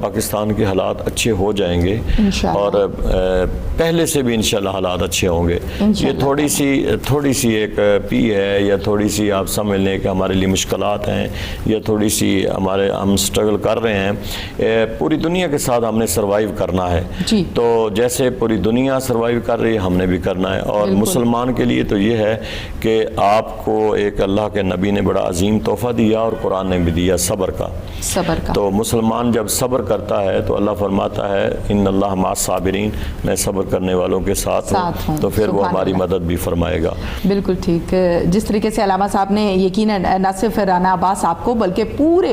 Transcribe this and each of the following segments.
پاکستان کے حالات اچھے ہو جائیں گے اور پہلے سے بھی انشاءاللہ حالات اچھے ہوں گے. یہ تھوڑی سی ایک پی ہے یا تھوڑی سی آپ سمجھ لیں کہ ہمارے لیے مشکلات ہیں یا تھوڑی سی ہم سٹرگل کر رہے ہیں. پوری دنیا کے ساتھ ہم نے سروائیو کرنا ہے. تو جیسے پوری دنیا سروائیو کر رہی ہے ہم نے بھی کرنا ہے. اور مسلمان کے لیے تو یہ ہے کہ آپ کو ایک اللہ کے نبی نے بڑا عظیم تحفہ دیا اور قرآن نے بھی دیا صبر کا. تو مسلمان جب صبر کرتا ہے تو اللہ فرماتا ہے ان اللہ مع الصابرین، میں صبر کرنے والوں کے ساتھ ہوں، تو پھر وہ ہماری مدد بھی فرمائے گا. بالکل ٹھیک. جس طریقے سے علامہ صاحب نے یقیناً نہ صرف رانا عباس صاحب کو بلکہ پورے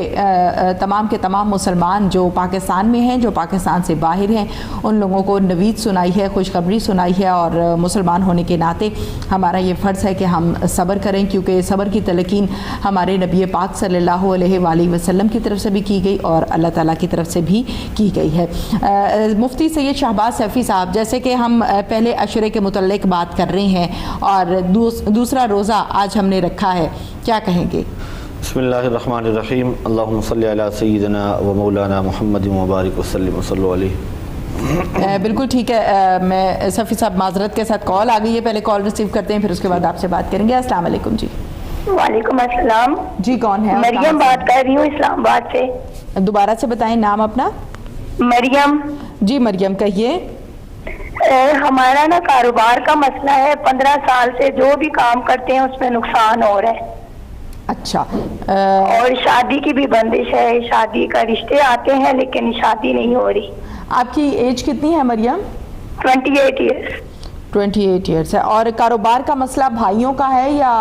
تمام کے تمام مسلمان جو پاکستان میں ہیں، جو پاکستان سے باہر ہیں، ان لوگوں کو نوید سنائی ہے، خوشخبری سنائی ہے. اور مسلمان ہونے کے ناطے ہمارا یہ فرض ہے کہ ہم صبر کریں، کیونکہ صبر کی تلقین ہمارے نبی پاک صلی اللہ علیہ وآلہ وسلم کی طرف سے بھی کی گئی اور اللہ تعالیٰ کی طرف سے بھی کی گئی ہے. مفتی سید شہباز سیفی صاحب، جیسے کہ ہم پہلے عشرے کے متعلق بات کر رہے ہیں اور دوسرا روزہ آج ہم نے رکھا ہے، کیا کہیں گے؟ بسم اللہ الرحمن الرحیم. اللہم صلی علی سیدنا و مولانا محمد مبارک وسلم صلی علیہ. بالکل ٹھیک ہے. میں سیفی صاحب معذرت کے ساتھ کال آ گئی ہے، پہلے کال ریسیو کرتے ہیں پھر اس کے بعد آپ سے بات کریں گے. السلام علیکم. جی وعلیکم السلام. جی کون ہے؟ مریم بات کر رہی ہوں اسلام آباد سے. دوبارہ سے بتائیں نام اپنا. مریم. جی مریم کہیے. ہمارا نا کاروبار کا مسئلہ ہے، 15 سال سے جو بھی کام کرتے ہیں اس میں نقصان ہو رہا ہے. اچھا. اور شادی کی بھی بندش ہے، شادی کا رشتے آتے ہیں لیکن شادی نہیں ہو رہی. آپ کی ایج کتنی ہے مریم؟ 28 ایئرس. 28 ایئرس ہے. اور کاروبار کا مسئلہ بھائیوں کا ہے یا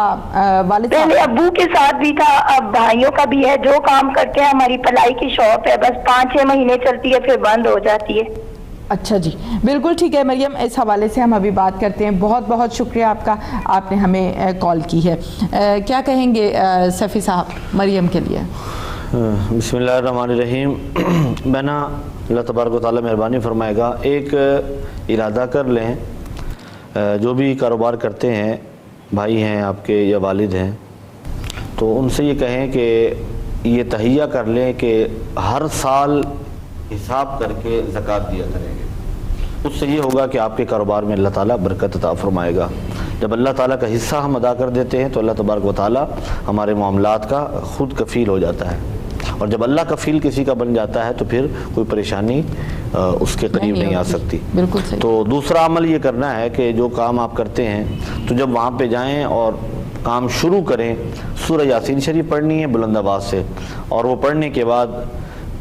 والد صاحب؟ پہلے ابو کے ساتھ بھی تھا، اب بھائیوں کا بھی ہے. جو کام کرتے ہیں، ہماری پلائی کی شاپ ہے، بس 5-6 مہینے چلتی ہے پھر بند ہو جاتی ہے. اچھا جی بالکل ٹھیک ہے مریم، اس حوالے سے ہم ابھی بات کرتے ہیں. بہت بہت شکریہ آپ کا، آپ نے ہمیں کال کی ہے. کیا کہیں گے سیفی صاحب مریم کے لیے؟ بسم اللہ الرحمن الرحیم. میں نا اللہ تبارک و تعالیٰ مہربانی فرمائے گا، ایک ارادہ کر لیں. جو بھی کاروبار کرتے ہیں، بھائی ہیں آپ کے یا والد ہیں، تو ان سے یہ کہیں کہ یہ تہیہ کر لیں کہ ہر سال حساب کر کے زکوٰۃ دیا کریں گے. اس سے یہ ہوگا کہ آپ کے کاروبار میں اللہ تعالیٰ برکت عطا فرمائے گا. جب اللہ تعالیٰ کا حصہ ہم ادا کر دیتے ہیں تو اللہ تبارک و تعالیٰ ہمارے معاملات کا خود کفیل ہو جاتا ہے. اور جب اللہ کفیل کسی کا بن جاتا ہے تو پھر کوئی پریشانی اس کے قریب نہیں آ سکتی. بالکل صحیح. تو دوسرا عمل یہ کرنا ہے کہ جو کام آپ کرتے ہیں تو جب وہاں پہ جائیں اور کام شروع کریں، سورہ یاسین شریف پڑھنی ہے بلند آواز سے، اور وہ پڑھنے کے بعد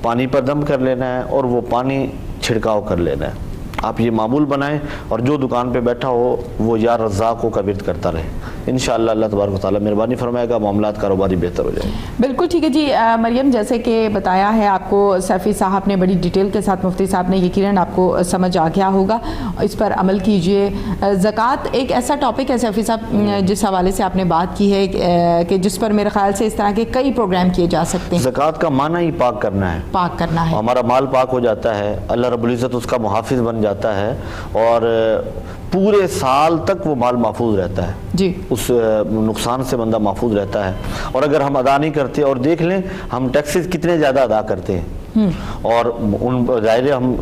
پانی پر دم کر لینا ہے اور وہ پانی چھڑکاؤ کر لینا ہے. آپ یہ معمول بنائیں اور جو دکان پہ بیٹھا ہو وہ یا رزاق کا ورد کرتا رہے. انشاءاللہ اللہ تبارک و تعالیٰ مہربانی فرمائے گا، معاملات کاروباری بہتر ہو جائیں گے. بالکل ٹھیک ہے. جی مریم، جیسے کہ بتایا ہے آپ کو سیفی صاحب نے بڑی ڈیٹیل کے ساتھ، مفتی صاحب نے، یقیناً آپ کو سمجھ آ گیا ہوگا، اس پر عمل کیجئے. زکوٰۃ ایک ایسا ٹاپک ہے سیفی صاحب جس حوالے سے آپ نے بات کی ہے کہ جس پر میرے خیال سے اس طرح کے کئی پروگرام کیے جا سکتے ہیں. زکوٰۃ کا معنی ہی پاک کرنا ہے، پاک کرنا ہے. ہمارا مال پاک ہو جاتا ہے، اللہ رب العزت اس کا محافظ بن جاتا ہے اور پورے سال تک وہ مال محفوظ رہتا ہے. جی اس نقصان سے بندہ محفوظ رہتا ہے. اور اگر ہم ادا نہیں کرتے، اور دیکھ لیں ہم ٹیکسز کتنے زیادہ ادا کرتے ہیں، اور ان ظاہر ہم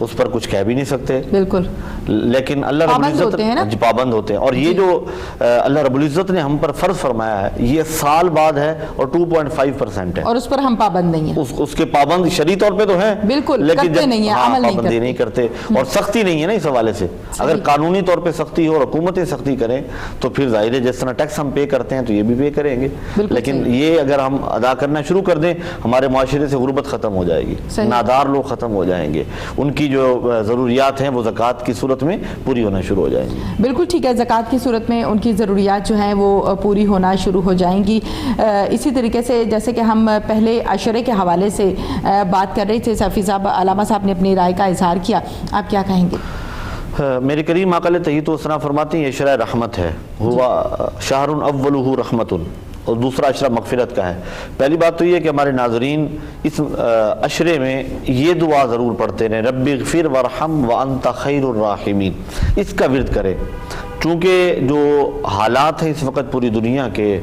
اس پر کچھ کہہ بھی نہیں سکتے. بالکل. لیکن اللہ رب العزت پابند ہوتے ہیں. اور یہ جو اللہ رب العزت نے ہم پر فرض فرمایا ہے یہ سال بعد ہے اور 2.5% ہے، اور اس پر ہم پابند نہیں ہیں. اس کے پابند شرعی طور پہ تو ہیں بالکل، لیکن کرتے نہیں ہیں، عمل نہیں کرتے. اور سختی نہیں ہے نا اس حوالے سے. اگر قانونی طور پہ سختی ہو اور حکومتیں سختی کریں تو پھر ظاہر ہے جس طرح ٹیکس ہم پے کرتے ہیں تو یہ بھی پے کریں گے. لیکن یہ اگر ہم ادا کرنا شروع کر دیں ہمارے معاشرے سے غربت ختم ہو جائے گی، نادار لوگ ختم ہو جائیں گے، ان کی جو ضروریات ہیں وہ زکوٰۃ کی صورت میں پوری ہونا شروع ہو جائیں گی. بالکل ٹھیک ہے. زکوٰۃ کی صورت میں ان کی ضروریات جو ہیں وہ پوری ہونا شروع ہو جائیں گی. اسی طریقے سے جیسے کہ ہم پہلے عشرے کے حوالے سے بات کر رہے تھے، سیفی صاحب، علامہ صاحب نے اپنی رائے کا اظہار کیا، آپ کیا کہیں گے؟ میرے کریم آقا علیہ تحیۃ والسلام فرماتے ہیں یہ عشرہ رحمت ہے، ہوا شہر اولہ رحمت، اور دوسرا عشرہ مغفرت کا ہے. پہلی بات تو یہ کہ ہمارے ناظرین اس عشرے میں یہ دعا ضرور پڑھتے رہیں، رب اغفر وارحم وانت خیر الراحمین. اس کا ورد کریں. چونکہ جو حالات ہیں اس وقت پوری دنیا کے،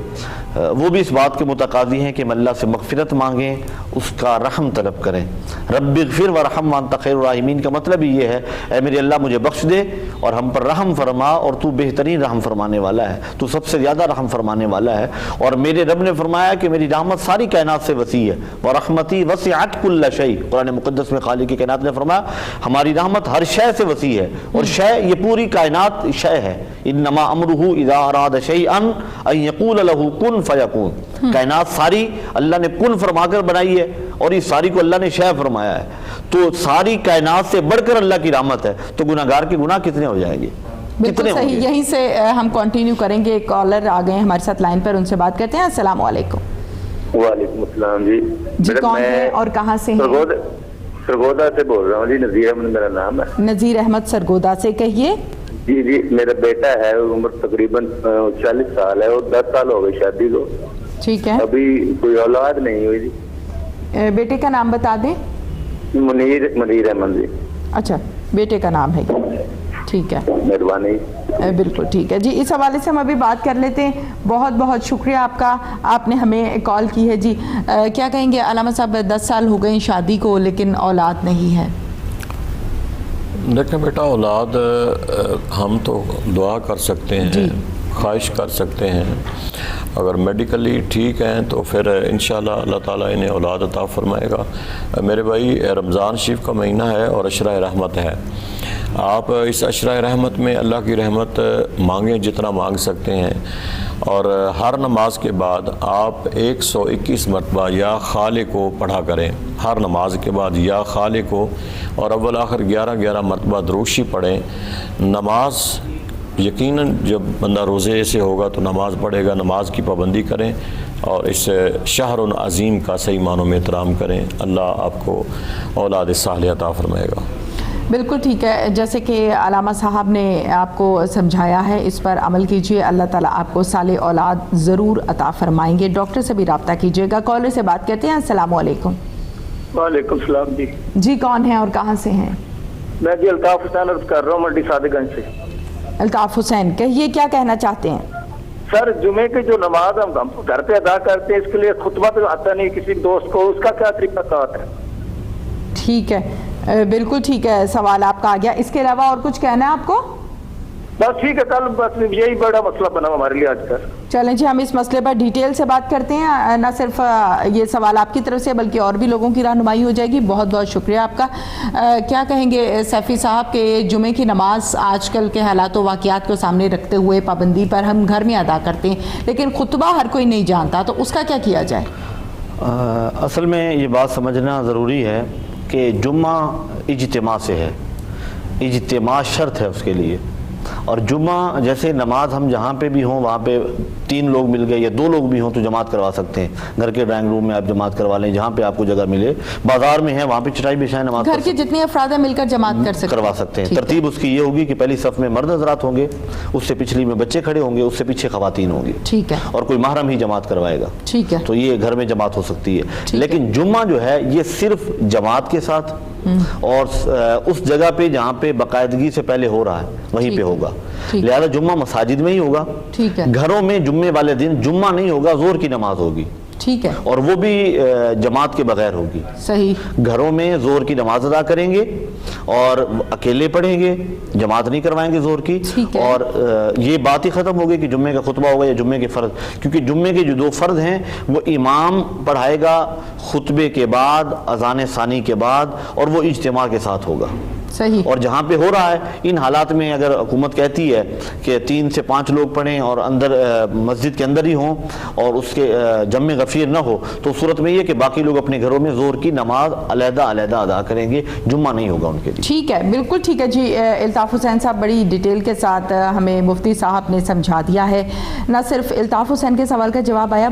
وہ بھی اس بات کے متقاضی ہیں کہ ہم اللہ سے مغفرت مانگیں، اس کا رحم طلب کریں۔ رب اغفر ورحم وانت خیر الراحمین کا مطلب ہی یہ ہے، اے میرے اللہ مجھے بخش دے اور ہم پر رحم فرما، اور تو بہترین رحم فرمانے والا ہے، تو سب سے زیادہ رحم فرمانے والا ہے۔ اور میرے رب نے فرمایا کہ میری رحمت ساری کائنات سے وسیع ہے، ورحمتی وسعت کل شیء، قرآن مقدس میں خالق کائنات نے فرمایا ہماری رحمت ہر شے سے وسیع ہے، اور شے یہ پوری کائنات شے ہے۔ انما امرہ اذا اراد شیئا ان یقول له کن فیکون، کائنات ساری اللہ نے کن فرما کر بنائی ہے، اور اس ساری کو اللہ نے شے فرمایا ہے، تو ساری کائنات سے بڑھ کر اللہ کی رحمت ہے، تو گناہگار کے گناہ کتنے ہو جائیں گے؟ بالکل صحیح، یہیں سے ہم کنٹینیو کریں گے۔ ایک کالر آ گئے ہیں ہمارے ساتھ لائن پر، ان سے بات کرتے ہیں۔ السلام علیکم۔ وعلیکم السلام جی۔ جی کون ہے اور کہاں سے ہیں؟ سرگودا سے بول رہا ہوں جی، نذیر احمد میرا نام ہے۔ نذیر احمد سرگودا سے، کہیے۔ جی جی، میرا بیٹا ہے، عمر تقریباً 40 سال ہے، اور 10 سال ہو گئے شادی کو، ٹھیک ہے، ابھی کوئی اولاد نہیں ہوئی جی۔ بیٹے کا نام بتا دیں۔ منیر احمد جی۔ اچھا، بیٹے کا نام ہے، ٹھیک ہے، مہربانی۔ بالکل ٹھیک ہے جی، اس حوالے سے ہم ابھی بات کر لیتے ہیں۔ بہت بہت شکریہ آپ کا، آپ نے ہمیں کال کی ہے جی۔ کیا کہیں گے علامہ صاحب، 10 سال ہو گئے شادی کو لیکن اولاد نہیں ہے؟ دیکھیں بیٹا، اولاد ہم تو دعا کر سکتے ہیں، خواہش کر سکتے ہیں، اگر میڈیکلی ٹھیک ہیں تو پھر انشاءاللہ اللہ تعالیٰ انہیں اولاد عطا فرمائے گا۔ میرے بھائی، رمضان شریف کا مہینہ ہے اور عشرہ رحمت ہے، آپ اس عشرہ رحمت میں اللہ کی رحمت مانگیں جتنا مانگ سکتے ہیں، اور ہر نماز کے بعد آپ 121 مرتبہ یا خالق کو پڑھا کریں، ہر نماز کے بعد یا خالق کو، اور اول آخر 11 مرتبہ دروشی پڑھیں۔ نماز یقیناً جب بندہ روزے سے ہوگا تو نماز پڑھے گا، نماز کی پابندی کریں اور اس شہر عظیم کا صحیح معنوں میں احترام کریں، اللہ آپ کو اولاد صالحہ عطا فرمائے گا۔ بالکل ٹھیک ہے، جیسے کہ علامہ صاحب نے آپ کو سمجھایا ہے، اس پر عمل کیجئے، اللہ تعالیٰ آپ کو صالح اولاد ضرور عطا فرمائیں گے۔ ڈاکٹر سے بھی رابطہ کیجئے گا۔ کالر سے بات کرتے ہیں۔ السلام علیکم۔ وعلیکم السلام جی۔ جی کون ہیں اور کہاں سے ہیں؟ میں جی الطاف حسین عرض کر رہا ہوں، منڈی صادق گنج سے۔ الطاف حسین، کہیے کیا کہنا چاہتے ہیں؟ سر، جمعے کی جو نماز ہم گھر پہ ادا کرتے ہیں، اس کے لیے خطبہ تو آتا نہیں کسی دوست کو، اس کا کیا طریقہ کار ہے؟ ٹھیک ہے، بالکل ٹھیک ہے، سوال آپ کا آ گیا۔ اس کے علاوہ اور کچھ کہنا ہے آپ کو؟ بس ٹھیک ہے، کل بس یہی بڑا مسئلہ بنا ہمارے لیے آج کل۔ چلیں جی، ہم اس مسئلے پر ڈیٹیل سے بات کرتے ہیں، نہ صرف یہ سوال آپ کی طرف سے بلکہ اور بھی لوگوں کی رہنمائی ہو جائے گی۔ بہت بہت شکریہ آپ کا۔ کیا کہیں گے سیفی صاحب کہ جمعے کی نماز آج کل کے حالات و واقعات کو سامنے رکھتے ہوئے پابندی پر ہم گھر میں ادا کرتے ہیں، لیکن خطبہ ہر کوئی نہیں جانتا، تو اس کا کیا کیا جائے؟ اصل میں یہ بات سمجھنا ضروری ہے کہ جمعہ اجتماع سے ہے، اجتماع شرط ہے اس کے لیے، اور جمعہ جیسے نماز ہم جہاں پہ بھی ہوں وہاں پہ 3 لوگ مل گئے یا 2 لوگ بھی ہوں تو جماعت کروا سکتے ہیں، گھر کے ڈرائنگ روم میں آپ جماعت کروا لیں، جہاں پہ آپ کو جگہ ملے، بازار میں ہیں وہاں پہ چٹائی بچھائیں، نماز گھر کے جتنے افراد ہیں مل کر جماعت کر سکتے کروا سکتے ہیں۔ ترتیب اس کی یہ ہوگی کہ پہلی صف میں مرد حضرات ہوں گے، اس سے پچھلی میں بچے کھڑے ہوں گے، اس سے پیچھے خواتین ہوں گی، ٹھیک ہے، اور کوئی محرم ہی جماعت کروائے گا، ٹھیک ہے، تو یہ گھر میں جماعت ہو سکتی ہے۔ لیکن جمعہ جو ہے یہ صرف جماعت کے ساتھ اور اس جگہ پہ جہاں پہ باقاعدگی سے پہلے ہو رہا ہے وہیں پہ ہوگا، لہذا جمعہ مساجد میں ہی ہوگا، گھروں میں جمعے والے دن جمعہ نہیں ہوگا، ظہر کی نماز ہوگی، ٹھیک ہے، اور وہ بھی جماعت کے بغیر ہوگی۔ صحیح، گھروں میں ظہر کی نماز ادا کریں گے اور اکیلے پڑھیں گے، جماعت نہیں کروائیں گے ظہر کی، اور یہ بات ہی ختم ہوگی کہ جمعے کا خطبہ ہوگا یا جمعے کے فرض، کیونکہ جمعے کے جو 2 فرض ہیں وہ امام پڑھائے گا خطبے کے بعد، اذان ثانی کے بعد، اور وہ اجتماع کے ساتھ ہوگا۔ صحیح، اور جہاں پہ ہو رہا ہے ان حالات میں اگر حکومت کہتی ہے کہ 3 سے 5 لوگ پڑھیں اور اندر مسجد کے اندر ہی ہوں اور اس کے جمع غفیر نہ ہو، تو صورت میں یہ کہ باقی لوگ اپنے گھروں میں ظہر کی نماز علیحدہ علیحدہ ادا کریں گے، جمعہ نہیں ہوگا ان کے لیے۔ ٹھیک ہے، بالکل ٹھیک ہے جی۔ الطاف حسین صاحب بڑی ڈیٹیل کے ساتھ ہمیں مفتی صاحب نے سمجھا دیا ہے۔ نہ صرف الطاف حسین کے سوال کا جواب آیا،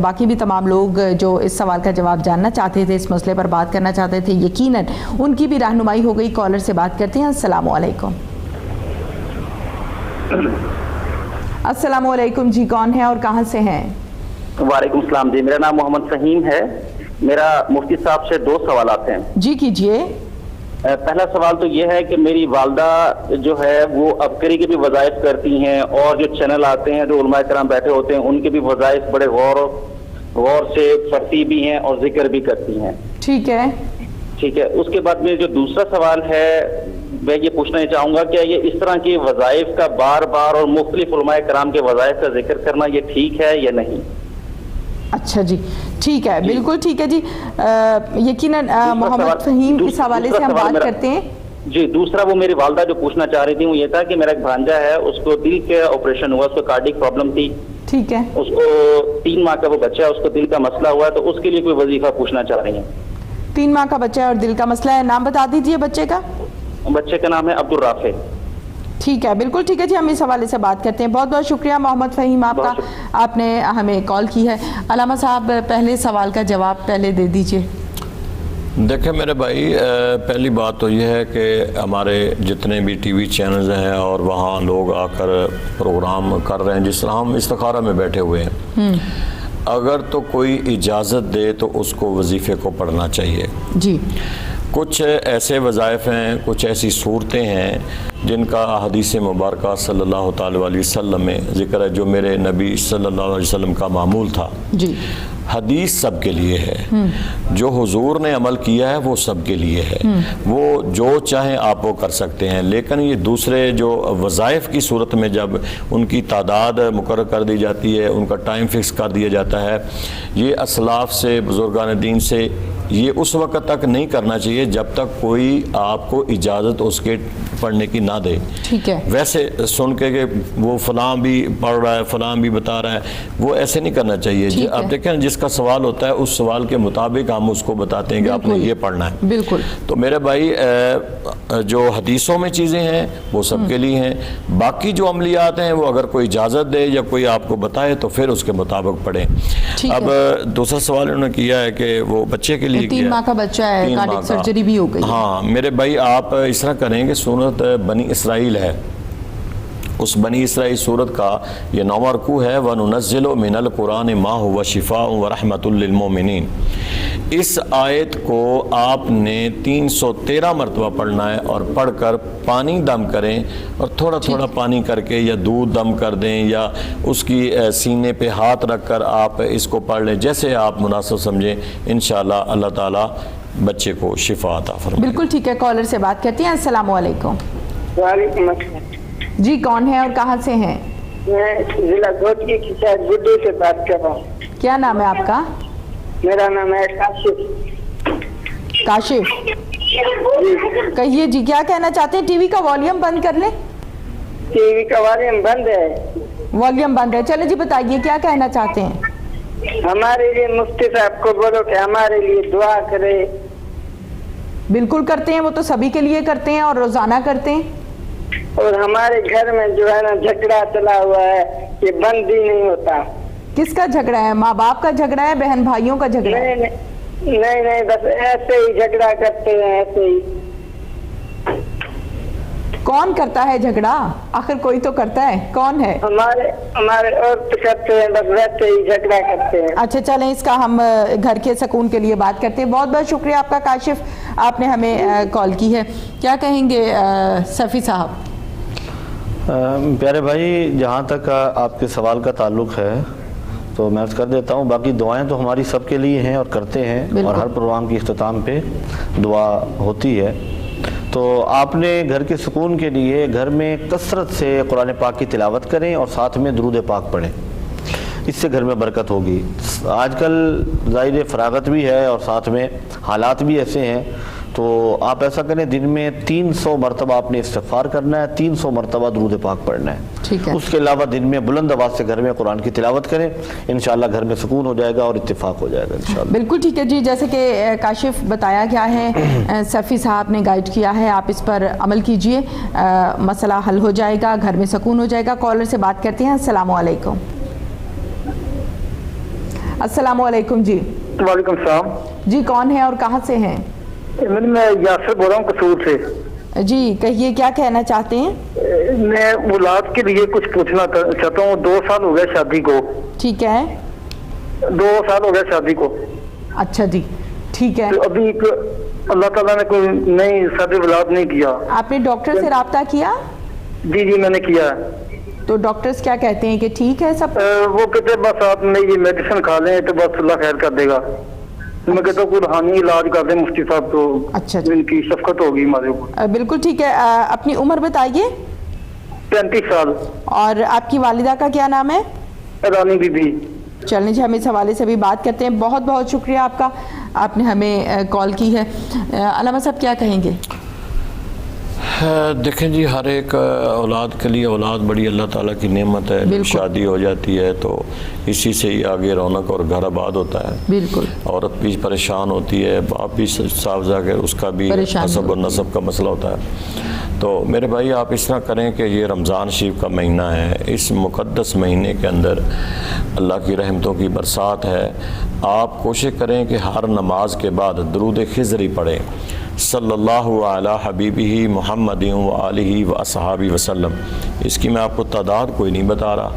باقی بھی تمام لوگ جو اس سوال کا جواب جاننا چاہتے تھے، اس مسئلے پر بات کرنا چاہتے تھے، یقیناً ان کی بھی رہنمائی ہو گئی۔ کالر سے بات کرتے ہیں۔ السلام علیکم۔ السلام علیکم جی، کون ہے اور کہاں سے ہیں؟ وعلیکم السلام جی، میرا نام محمد فہیم ہے، میرا مفتی صاحب سے 2 سوالات ہیں۔ جی کیجئے۔ پہلا سوال تو یہ ہے کہ میری والدہ جو ہے وہ ابکری کے بھی وظائف کرتی ہیں، اور جو چینل آتے ہیں جو علماء کرام بیٹھے ہوتے ہیں ان کے بھی وظائف بڑے غور سے پڑھتی بھی ہیں اور ذکر بھی کرتی ہیں. ٹھیک ہے. اس کے بعد میں جو دوسرا سوال ہے میں یہ پوچھنا چاہوں گا کہ یہ اس طرح کے وظائف کا بار بار اور مختلف علماء کرام کے وظائف کا ذکر کرنا یہ ٹھیک ہے یا نہیں؟ اچھا جی ٹھیک ہے، بالکل ٹھیک ہے جی. یقیناً محمد فہیم اس حوالے سے ہم بات کرتے ہیں. جی دوسرا وہ میری والدہ جو پوچھنا چاہ رہی تھی وہ یہ تھا کہ میرا ایک بھانجا ہے، اس کو دل کا آپریشن ہوا، اس کو کارڈک پرابلم تھی. ٹھیک ہے. اس کو 3 ماہ کا وہ بچہ ہے، اس کو دل کا مسئلہ ہوا ہے، تو اس کے لیے کوئی وظیفہ پوچھنا چاہ رہی ہیں. 3 ماہ کا بچہ ہے اور دل کا مسئلہ ہے. نام بتا دیجئے بچے کا. بچے کا نام ہے عبدالرافع. ٹھیک ہے، بالکل ٹھیک ہے جی، ہم اس حوالے سے بات کرتے ہیں. بہت بہت شکریہ محمد فہیم آپ کا، آپ نے ہمیں کال کی ہے. علامہ صاحب پہلے سوال کا جواب پہلے دے دیجئے. دیکھیں میرے بھائی، پہلی بات تو یہ ہے کہ ہمارے جتنے بھی ٹی وی چینلز ہیں اور وہاں لوگ آ کر پروگرام کر رہے ہیں، جس طرح ہم استخارہ میں بیٹھے ہوئے ہیں، اگر تو کوئی اجازت دے تو اس کو وظیفے کو پڑھنا چاہیے. جی کچھ ایسے وظائف ہیں، کچھ ایسی صورتیں ہیں جن کا حدیث مبارکہ صلی اللہ تعالی علیہ وسلم میں ذکر ہے، جو میرے نبی صلی اللہ علیہ وسلم کا معمول تھا. جی حدیث سب کے لیے ہے، جو حضور نے عمل کیا ہے وہ سب کے لیے ہے، وہ جو چاہیں آپ وہ کر سکتے ہیں. لیکن یہ دوسرے جو وظائف کی صورت میں جب ان کی تعداد مقرر کر دی جاتی ہے، ان کا ٹائم فکس کر دیا جاتا ہے، یہ اسلاف سے، بزرگان دین سے یہ اس وقت تک نہیں کرنا چاہیے جب تک کوئی آپ کو اجازت اس کے پڑھنے کی نہ دے. ٹھیک ہے. ویسے سن کے کہ وہ فلاں بھی پڑھ رہا ہے، فلاں بھی بتا رہا ہے، وہ ایسے نہیں کرنا چاہیے. آپ دیکھیں جس کا سوال ہوتا ہے اس سوال کے مطابق ہم اس کو بتاتے ہیں کہ آپ نے یہ پڑھنا ہے. بالکل. تو میرے بھائی جو حدیثوں میں چیزیں ہیں وہ سب کے لیے ہیں. باقی جو عملیات ہیں وہ اگر کوئی اجازت دے یا کوئی آپ کو بتائے تو پھر اس کے مطابق پڑھیں. اب دوسرا سوال انہوں نے کیا ہے کہ وہ بچے کے لیے 3 ماہ کا بچہ ہے، کارڈک سرجری بھی ہو گئی. ہاں میرے بھائی آپ اس طرح کریں کہ سورت بنی اسرائیل ہے، اس بنی اسرائیل سورت کا یہ 9واں رکوع ہے. وَنُنَزِّلُ مِنَ الْقُرْآنِ مَا هُوَ شِفَاءٌ وَرَحْمَةٌ لِّلْمُؤْمِنِينَ. اس آیت کو آپ نے 313 مرتبہ پڑھنا ہے اور پڑھ کر پانی دم کریں اور تھوڑا تھوڑا پانی کر کے یا دودھ دم کر دیں یا اس کی سینے پہ ہاتھ رکھ کر آپ اس کو پڑھ لیں، جیسے آپ مناسب سمجھیں. انشاءاللہ اللہ تعالیٰ بچے کو شفا عطا فرمائے. بالکل ٹھیک ہے. کالر سے بات کرتے ہیں. السلام علیکم. وعلیکم السلام. جی کون ہے اور کہاں سے ہیں؟ میں ضلع گوٹی کی شہر گڈو سے بات کر رہا ہوں. کیا نام ہے آپ کا؟ میرا نام ہے کاشف. کاشف کہیے جی کیا کہنا چاہتے ہیں؟ ٹی وی کا والیوم بند کر لیں. ٹی وی کا والیوم بند ہے. والیوم بند ہے. چلے جی بتائیے کیا کہنا چاہتے ہیں؟ ہمارے لیے مفتی صاحب کو بولو کہ ہمارے لیے دعا کرے. بالکل کرتے ہیں، وہ تو سبھی کے لیے کرتے ہیں اور روزانہ کرتے ہیں. اور ہمارے گھر میں جو ہے نا جھگڑا چلا ہوا ہے، یہ بند ہی نہیں ہوتا. کس کا جھگڑا ہے؟ ماں باپ کا جھگڑا ہے؟ بہن بھائیوں کا جھگڑا ہے؟ نہیں بس ایسے ہی جھگڑا کرتے ہیں، ایسے ہی. کون کرتا ہے جھگڑا؟ آخر کوئی تو کرتا ہے. کون ہے؟ ہمارے عورت کرتے ہیں، بس ویسے ہی جھگڑا کرتے ہیں. اچھا چلیں اس کا ہم گھر کے سکون کے لیے بات کرتے ہیں. بہت بہت شکریہ آپ کا کاشف، آپ نے ہمیں کال کی ہے. کیا کہیں گے صفی صاحب؟ پیارے بھائی، جہاں تک آپ کے سوال کا تعلق ہے تو میں عرض کر دیتا ہوں، باقی دعائیں تو ہماری سب کے لیے ہیں اور کرتے ہیں، اور ہر پروگرام کی اختتام پہ دعا ہوتی ہے. تو آپ نے گھر کے سکون کے لیے گھر میں کثرت سے قرآن پاک کی تلاوت کریں اور ساتھ میں درود پاک پڑھیں. اس سے گھر میں برکت ہوگی. آج کل ظاہر فراغت بھی ہے اور ساتھ میں حالات بھی ایسے ہیں، تو آپ ایسا کریں دن میں 300 مرتبہ آپ نے استغفار کرنا ہے، 300 مرتبہ درود پاک پڑھنا ہے. ٹھیک ہے. اس کے علاوہ دن میں بلند آواز سے گھر میں قرآن کی تلاوت کریں، انشاءاللہ گھر میں سکون ہو جائے گا اور اتفاق ہو جائے گا انشاءاللہ. بالکل ٹھیک ہے جی. جیسے کہ کاشف بتایا گیا ہے، صفی صاحب نے گائیڈ کیا ہے، آپ اس پر عمل کیجئے، مسئلہ حل ہو جائے گا، گھر میں سکون ہو جائے گا. کالر سے بات کرتے ہیں. السلام علیکم. السلام علیکم. جی وعلیکم السلام. جی کون ہے اور کہاں سے ہیں؟ میں یاسر بول رہا ہوں قصور سے. جی کہیے کیا کہنا چاہتے ہیں؟ میں اولاد کے لیے کچھ پوچھنا چاہتا ہوں. 2 سال ہو گئے شادی کو. ٹھیک ہے. 2 سال ہو گئے شادی کو. اچھا جی. ٹھیک ہے. تو ابھی اللہ تعالیٰ نے کوئی نئی شادی ولاد نہیں کیا. آپ نے ڈاکٹر سے رابطہ کیا؟ جی میں نے کیا ہے. تو ڈاکٹرز کیا کہتے ہیں کہ ٹھیک ہے سب؟ وہ کہتے ہیں بس آپ نے یہ میڈیسن کھا لیں تو بس اللہ خیر کر دے گا. میں کہتا ہوں کوئی روحانی علاج کر دیں مفتی صاحب تو اچھا ان کی شفقت ہوگی ہمارے اوپر. بالکل ٹھیک ہے. اپنی عمر بتائیے. 35 سال. اور آپ کی والدہ کا کیا نام ہے؟ رانی بی بی. چلیں جی ہم اس حوالے سے بھی بات کرتے ہیں. بہت بہت شکریہ آپ کا, آپ نے ہمیں کال کی ہے. علامہ صاحب کیا کہیں گے؟ دیکھیں جی, ہر ایک اولاد کے لیے اولاد بڑی اللہ تعالیٰ کی نعمت ہے. جب شادی ہو جاتی ہے تو اسی سے ہی آگے رونق اور گھر آباد ہوتا ہے. بالکل. عورت بھی پریشان ہوتی ہے, باپ بھی صاف جا کے اس کا بھی حسب و نسب کا مسئلہ ہوتا ہے. تو میرے بھائی آپ اس طرح کریں کہ یہ رمضان شریف کا مہینہ ہے, اس مقدس مہینے کے اندر اللہ کی رحمتوں کی برسات ہے. آپ کوشش کریں کہ ہر نماز کے بعد درود خضری پڑھیں صلی اللہ علی حبیبہ محمد و آلہ و اصحابہ وسلم. اس کی میں آپ کو تعداد کوئی نہیں بتا رہا,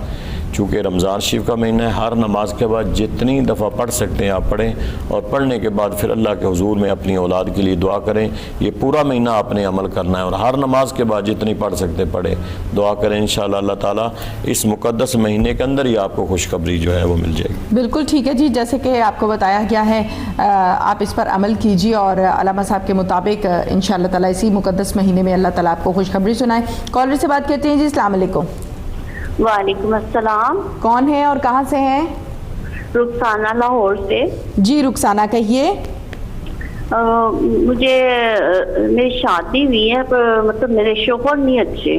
چونکہ رمضان شریف کا مہینہ ہے. ہر نماز کے بعد جتنی دفعہ پڑھ سکتے ہیں آپ پڑھیں, اور پڑھنے کے بعد پھر اللہ کے حضور میں اپنی اولاد کے لیے دعا کریں. یہ پورا مہینہ آپ نے عمل کرنا ہے, اور ہر نماز کے بعد جتنی پڑھ سکتے پڑھیں, دعا کریں. انشاءاللہ اللہ تعالیٰ اس مقدس مہینے کے اندر ہی آپ کو خوشخبری جو ہے وہ مل جائے گی. بالکل ٹھیک ہے جی, جیسے کہ آپ کو بتایا گیا ہے آپ اس پر عمل کیجیے, اور علامہ صاحب کے مطابق انشاءاللہ تعالیٰ اسی مقدس مہینے میں اللہ تعالیٰ آپ کو خوشخبری سنائے. کالر سے بات کرتے ہیں جی. السلام علیکم. وعلیکم السلام. کون ہے اور کہاں سے ہیں؟ رخسانہ لاہور سے. جی رخسانہ کہیے. مجھے میری شادی ہوئی ہے پر مطلب میرے شوہر نہیں اچھے.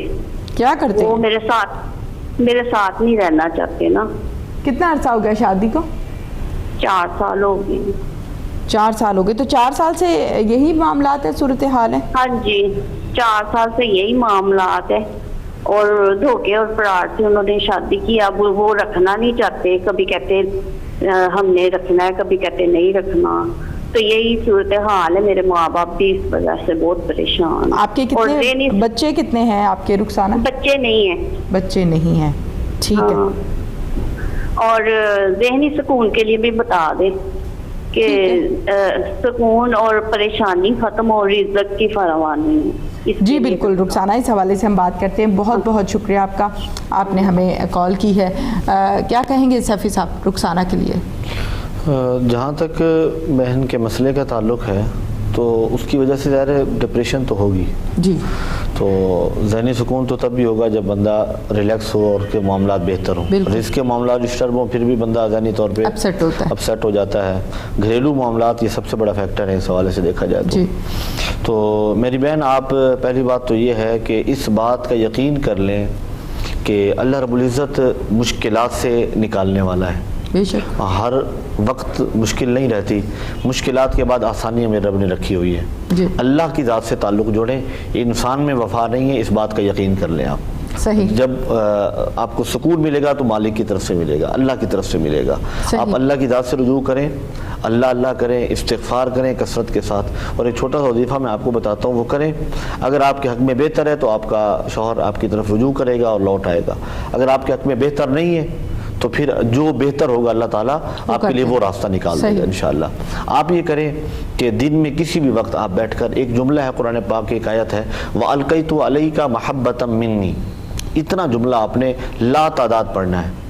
کیا کرتے وہ ہیں؟ میرے ساتھ نہیں رہنا چاہتے نا. کتنا عرصہ ہو گیا شادی کو؟ 4 سال ہو گئے. 4 سال ہو گئے. تو 4 سال سے یہی معاملات ہے, صورتحال ہے؟ ہاں جی 4 سال سے یہی معاملات ہے, اور دھوکے اور فراڈ سے انہوں نے شادی کی. اب وہ رکھنا نہیں چاہتے, کبھی کہتے ہم نے رکھنا ہے, کبھی کہتے نہیں رکھنا. تو یہی صورتحال ہے. میرے ماں باپ بھی اس وجہ سے بہت پریشان. آپ کے کتنے بچے کتنے ہیں آپ کے رخسانہ؟ بچے نہیں ہیں. بچے نہیں ہیں, ٹھیک ہے. اور ذہنی سکون کے لیے بھی بتا دیں کہ سکون اور پریشانی ختم اور عزت کی فراوانی. جی بالکل رخسانہ, اس حوالے سے ہم بات کرتے ہیں. بہت بہت شکریہ آپ کا, آپ نے ہمیں کال کی ہے. کیا کہیں گے صفی صاحب رخسانہ کے لیے؟ جہاں تک بہن کے مسئلے کا تعلق ہے تو اس کی وجہ سے ظاہر ڈپریشن تو ہوگی. جی. تو ذہنی سکون تو تب بھی ہوگا جب بندہ ریلیکس ہو اور اس کے معاملات بہتر ہوں. رزق کے معاملات ڈسٹرب ہوں پھر بھی بندہ ذہنی طور پہ اپسیٹ ہو جاتا ہے. گھریلو معاملات یہ سب سے بڑا فیکٹر ہے اس حوالے سے دیکھا جائے تو. تو میری بہن آپ پہلی بات تو یہ ہے کہ اس بات کا یقین کر لیں کہ اللہ رب العزت مشکلات سے نکالنے والا ہے. ہر وقت مشکل نہیں رہتی, مشکلات کے بعد آسانیاں میرے رب نے رکھی ہوئی ہے. اللہ کی ذات سے تعلق جوڑیں. انسان میں وفا نہیں ہے, اس بات کا یقین کر لیں آپ. صحیح. جب آپ کو سکون ملے گا تو مالک کی طرف سے ملے گا, اللہ کی طرف سے ملے گا. آپ اللہ کی ذات سے رجوع کریں, اللہ اللہ کریں, استغفار کریں کثرت کے ساتھ. اور ایک چھوٹا سا وظیفہ میں آپ کو بتاتا ہوں, وہ کریں. اگر آپ کے حق میں بہتر ہے تو آپ کا شوہر آپ کی طرف رجوع کرے گا اور لوٹ آئے گا. اگر آپ کے حق میں بہتر نہیں ہے تو پھر جو بہتر ہوگا اللہ تعالیٰ آپ کے لیے وہ راستہ نکال دے گا انشاءاللہ. آپ یہ کریں کہ دن میں کسی بھی وقت آپ بیٹھ کر, ایک جملہ ہے قرآن پاک کی ایک آیت ہے, وَأَلْقَيْتُ عَلَيْكَ مَحَبَّةً مِّنِّي, اتنا جملہ آپ نے لا تعداد پڑھنا ہے.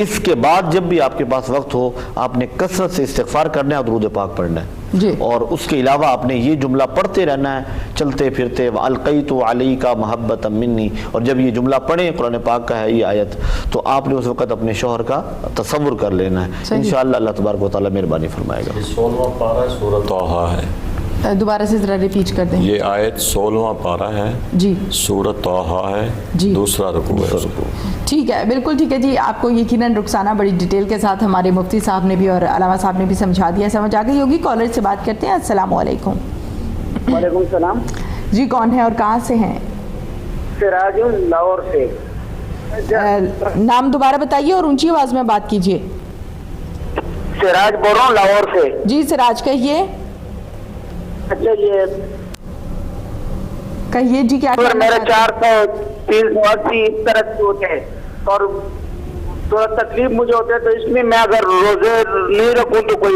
اس کے بعد جب بھی آپ کے پاس وقت ہو آپ نے کثرت سے استغفار کرنا ہے اور درود پاک پڑھنا ہے. اور اس کے علاوہ آپ نے یہ جملہ پڑھتے رہنا ہے چلتے پھرتے, وَأَلْقَيْتُ عَلَيْكَ مَحَبَّةً مِّنِّي. اور جب یہ جملہ پڑھیں, قرآن پاک کا ہے یہ آیت, تو آپ نے اس وقت اپنے شوہر کا تصور کر لینا ہے. انشاءاللہ اللہ تبارک و تعالیٰ مہربانی فرمائے گا. 16واں پارہ سورۃ طٰہٰ ہے. دوبارہ سے ذرا ریپیٹ کر دیں. یہ آیت 16واں پارہ ہے جی, سورۃ طٰہٰ ہے, دوسرا رکوع ہے. ٹھیک ہے, بالکل ٹھیک ہے جی. آپ کو یقیناً رخسانہ بڑی ڈیٹیل کے ساتھ ہمارے مفتی صاحب نے بھی اور علامہ صاحب نے بھی سمجھا دیا, سمجھ آ گئی ہوگی. کالر سے بات کرتے ہیں. السلام علیکم. وعلیکم السلام. جی کون ہے اور کہاں سے ہیں؟ سراج لاہور سے. نام دوبارہ بتائیے اور اونچی آواز میں بات کیجیے. سراج بول رہا ہوں لاہور سے. جی سراج کہیے. اچھا یہ کہیے جی کیا میرے 430 اس طرح سے ہوتے ہیں اور تھوڑا تکلیف مجھے ہوتا ہے, تو اس میں اگر روزے نہیں رکھوں تو کوئی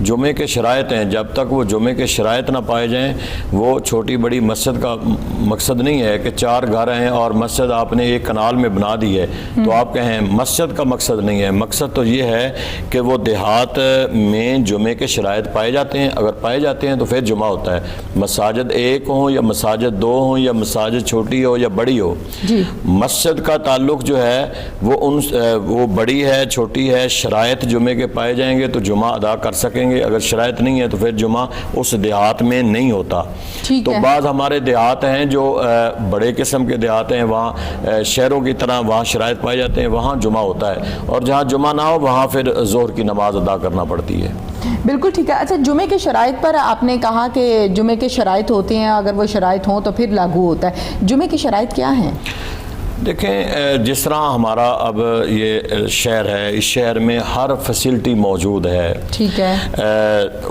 جمعے کے شرائط ہیں، جب تک وہ جمعے کے شرائط نہ پائے جائیں، وہ چھوٹی بڑی مسجد کا مقصد نہیں ہے کہ 4 گھر ہیں اور مسجد آپ نے ایک کنال میں بنا دی ہے تو آپ کہیں مسجد کا مقصد نہیں ہے۔ مقصد تو یہ ہے کہ وہ دیہات میں جمعے کے شرائط پائے جاتے ہیں، اگر پائے جاتے ہیں تو پھر جمعہ ہوتا ہے۔ مساجد ایک ہوں یا مساجد 2 ہوں یا مساجد چھوٹی ہو یا بڑی ہو، مسجد کا تعلق جو ہے وہ بڑی ہے چھوٹی ہے، شرائط جمعے کے پائے جائیں گے تو جمعہ ادا کر سکیں گے، اگر شرائط نہیں ہے تو پھر جمعہ اس دیہات میں نہیں ہوتا۔ تو بعض ہمارے دیہات ہیں جو بڑے قسم کے دیہات ہیں، وہاں شہروں کی طرح وہاں شرائط پائے جاتے ہیں، وہاں جمعہ ہوتا ہے، اور جہاں جمعہ نہ ہو وہاں پھر ظہر کی نماز ادا کرنا پڑتی ہے۔ بالکل ٹھیک ہے۔ اچھا، جمعے کے شرائط پر آپ نے کہا کہ جمعے کے شرائط ہوتے ہیں، اگر وہ شرائط ہوں تو پھر لاگو ہوتا ہے، جمعے کی شرائط کیا ہیں؟ دیکھیں، جس طرح ہمارا اب یہ شہر ہے، اس شہر میں ہر فیسلٹی موجود ہے، ٹھیک ہے،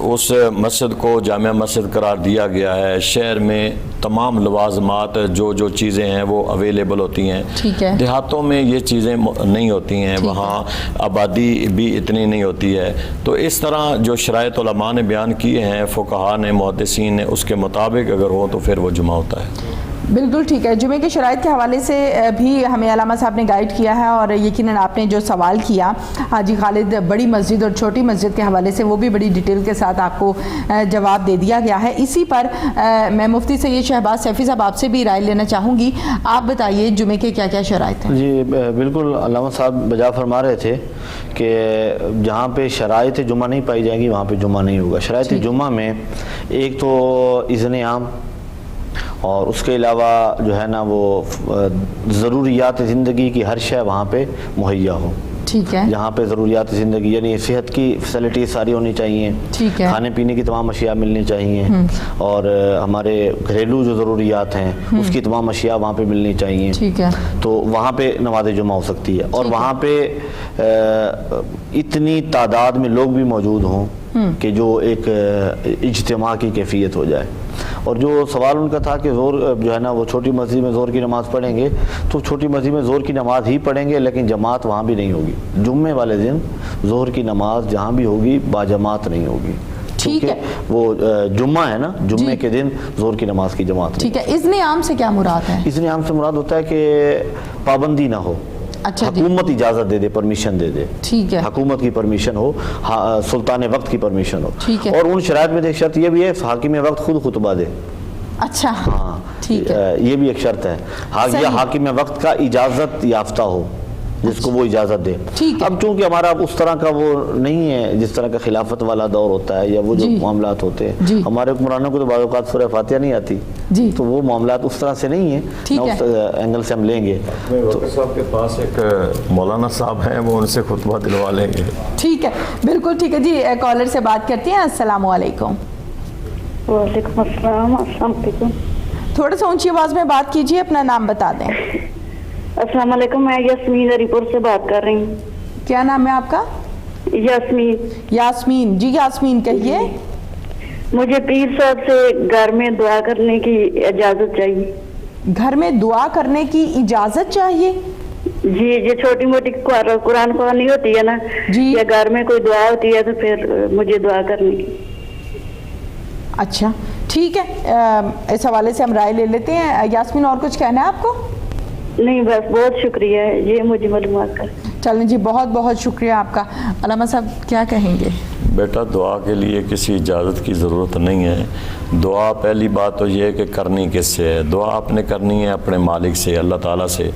اس مسجد کو جامع مسجد قرار دیا گیا ہے، شہر میں تمام لوازمات جو چیزیں ہیں وہ اویلیبل ہوتی ہیں۔ ٹھیک ہے، دیہاتوں میں یہ چیزیں نہیں ہوتی ہیں، وہاں آبادی بھی اتنی نہیں ہوتی ہے، تو اس طرح جو شرائط علماء نے بیان کیے ہیں، فقہاء نے، محدثین نے، اس کے مطابق اگر ہو تو پھر وہ جمعہ ہوتا ہے۔ بالکل ٹھیک ہے۔ جمعے کے شرائط کے حوالے سے بھی ہمیں علامہ صاحب نے گائیڈ کیا ہے، اور یقیناً آپ نے جو سوال کیا حاجی خالد بڑی مسجد اور چھوٹی مسجد کے حوالے سے، وہ بھی بڑی ڈیٹیل کے ساتھ آپ کو جواب دے دیا گیا ہے۔ اسی پر میں مفتی سید شہباز سیفی صاحب آپ سے بھی رائے لینا چاہوں گی، آپ بتائیے جمعے کے کیا کیا شرائط ہیں؟ جی بالکل، علامہ صاحب بجا فرما رہے تھے کہ جہاں پہ شرائط جمعہ نہیں پائی جائیں گی وہاں پہ جمعہ نہیں ہوگا۔ شرائط جمعہ میں ایک تو اذن عام، اور اس کے علاوہ جو ہے نا وہ ضروریات زندگی کی ہر شے وہاں پہ مہیا ہو۔ ٹھیک ہے، جہاں پہ ضروریات زندگی یعنی صحت کی فیسلٹی ساری ہونی چاہیے، ٹھیک ہے، کھانے پینے کی تمام اشیاء ملنی چاہیے، اور ہمارے گھریلو جو ضروریات ہیں اس کی تمام اشیاء وہاں پہ ملنی چاہیے، ٹھیک ہے، تو وہاں پہ نماز جمعہ ہو سکتی ہے۔ اور وہاں پہ اتنی تعداد میں لوگ بھی موجود ہوں کہ جو ایک اجتماع کی کیفیت ہو جائے۔ اور جو سوال ان کا تھا کہ زور جو ہے نا وہ چھوٹی مسجد میں زور کی نماز پڑھیں گے، تو چھوٹی مسجد میں زور کی نماز ہی پڑھیں گے، لیکن جماعت وہاں بھی نہیں ہوگی۔ جمعے والے دن زور کی نماز جہاں بھی ہوگی باجماعت نہیں ہوگی، کیونکہ وہ جمعہ ہے نا، جمعے کے دن زور کی نماز کی جماعت نہیں۔ ٹھیک ہے، اذن عام سے کیا مراد ہے؟ اذن عام سے مراد ہوتا ہے کہ پابندی نہ ہو، حکومت اجازت دے دے، پرمیشن دے دے، ٹھیک ہے، حکومت کی پرمیشن ہو، سلطان وقت کی پرمیشن ہو، ٹھیک ہے، اور ان شرائط میں ایک شرط یہ بھی ہے حاکم وقت خود خطبہ دے۔ اچھا، ہاں ٹھیک ہے، یہ بھی ایک شرط ہے، حاکم وقت کا اجازت یافتہ ہو، جس کو وہ اجازت دے۔ اب چونکہ ہمارا اس طرح کا وہ نہیں ہے جس طرح کا خلافت والا دور ہوتا ہے یا وہ جو معاملات ہوتے ہیں، ہمارے حکمرانوں کو تو بعض اوقات سورہ فاتحہ نہیں آتی، تو وہ معاملات اس طرح سے نہیں ہیں، نہ اس اینگل سے ہم لیں گے۔ وکیل صاحب کے پاس ایک مولانا صاحب ہیں، وہ ان سے خطبہ دلوا لیں گے۔ ٹھیک ہے، بالکل ٹھیک ہے جی۔ کالر سے بات کرتے ہیں۔ السلام علیکم۔ وعلیکم السلام، السلام علیکم۔ تھوڑا سا اونچی آواز میں بات کیجیے، اپنا نام بتا دیں۔ السلام علیکم، میں یاسمین علی پور سے بات کر رہی ہوں۔ کیا نام ہے آپ کا؟ یاسمین۔ یاسمین جی، یاسمین کہیے۔ مجھے پیر صاحب سے گھر میں دعا کرنے کی اجازت چاہیے۔ گھر میں دعا کرنے کی اجازت چاہیے؟ جی، جو چھوٹی موٹی قرآن خوانی ہوتی ہے نا، یا گھر میں کوئی دعا ہوتی ہے تو پھر مجھے دعا کرنے کی۔ اچھا ٹھیک ہے، اس حوالے سے ہم رائے لے لیتے ہیں۔ یاسمین، اور کچھ کہنا ہے آپ کو؟ نہیں، بس بہت شکریہ، یہ مجھے معلومات کر۔ چلیں جی، بہت بہت شکریہ آپ کا۔ علامہ صاحب کیا کہیں گے؟ بیٹا، دعا کے لیے کسی اجازت کی ضرورت نہیں ہے۔ دعا پہلی بات تو یہ ہے کہ کرنی کس سے ہے؟ دعا آپ نے کرنی ہے اپنے مالک سے، اللہ تعالیٰ سے۔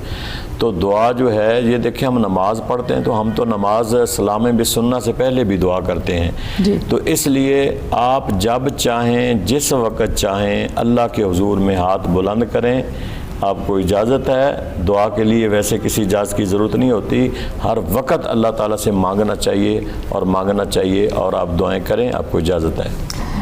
تو دعا جو ہے یہ دیکھیں، ہم نماز پڑھتے ہیں تو ہم تو نماز سلام بسنہ سے پہلے بھی دعا کرتے ہیں جی۔ تو اس لیے آپ جب چاہیں، جس وقت چاہیں، اللہ کے حضور میں ہاتھ بلند کریں، آپ کو اجازت ہے دعا کے لیے۔ ویسے کسی اجازت کی ضرورت نہیں ہوتی، ہر وقت اللہ تعالیٰ سے مانگنا چاہیے اور آپ دعائیں کریں، آپ کو اجازت ہے۔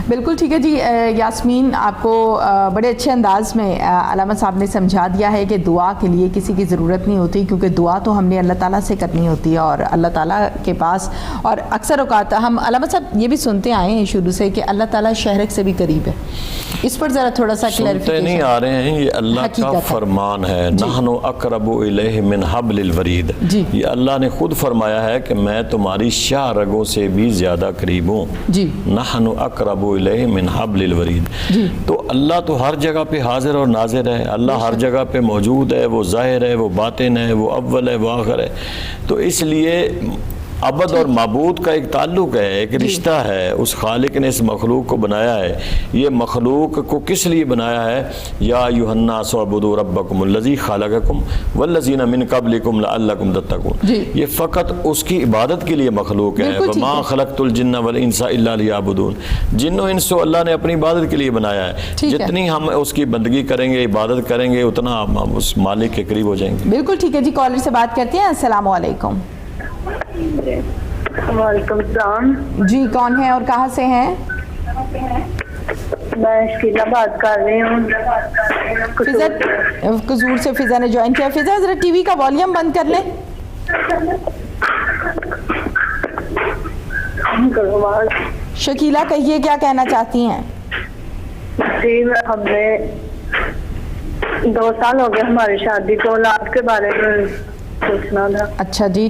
بالکل ٹھیک ہے جی یاسمین، آپ کو بڑے اچھے انداز میں علامہ صاحب نے سمجھا دیا ہے کہ دعا کے لیے کسی کی ضرورت نہیں ہوتی، کیونکہ دعا تو ہم نے اللہ تعالیٰ سے کرنی ہوتی ہے اور اللہ تعالیٰ کے پاس. اور اکثر اوقات ہم علامہ صاحب یہ بھی سنتے آئے ہیں شروع سے کہ اللہ تعالیٰ شہرک سے بھی قریب ہے. اس پر ذرا تھوڑا سا سنتے نہیں آ رہے ہیں، یہ اللہ کا فرمان ہے. نحن اقرب الیہ من حبل الورید. یہ اللہ نے خود فرمایا ہے کہ میں تمہاری شاہ رگوں سے بھی زیادہ قریب ہوں. نحن اقرب الیہ من حبل الورید. تو اللہ تو ہر جگہ پہ حاضر اور ناظر ہے، اللہ ہر جگہ پہ موجود ہے، وہ ظاہر ہے، وہ باطن ہے، وہ اول ہے، وہ آخر ہے. تو اس لیے عبد اور معبود کا ایک تعلق ہے، ایک رشتہ ہے. اس خالق نے اس مخلوق کو بنایا ہے. یہ مخلوق کو کس لیے بنایا ہے؟ یا ایھا الناس اعبدوا ربکم الذی خلقکم والذین من قبلکم لعلکم تتقون. یہ فقط اس کی عبادت کے لیے مخلوق ہے. وما خلقت الجن والانس الا لیعبدون. جن و انس کو اللہ نے اپنی عبادت کے لیے بنایا ہے. جتنی ہم اس کی بندگی کریں گے، عبادت کریں گے، اتنا ہم اس مالک کے قریب ہو جائیں گے. بالکل ٹھیک ہے جی. کالر سے بات کرتے ہیں. السلام علیکم. وعلیکم السلام. جی کون ہے اور کہاں سے ہیں؟ میں شکیلا بات کر رہی ہوں. قصور سے فضا نے جوائن کیا. فضا ذرا ٹی وی کا والیوم بند کر لیں. شکیلا کہیے کیا کہنا چاہتی ہیں؟ جی ہم نے 2 سال ہو گئے ہماری شادی کو، اولاد کے بارے میں پوچھنا تھا. اچھا جی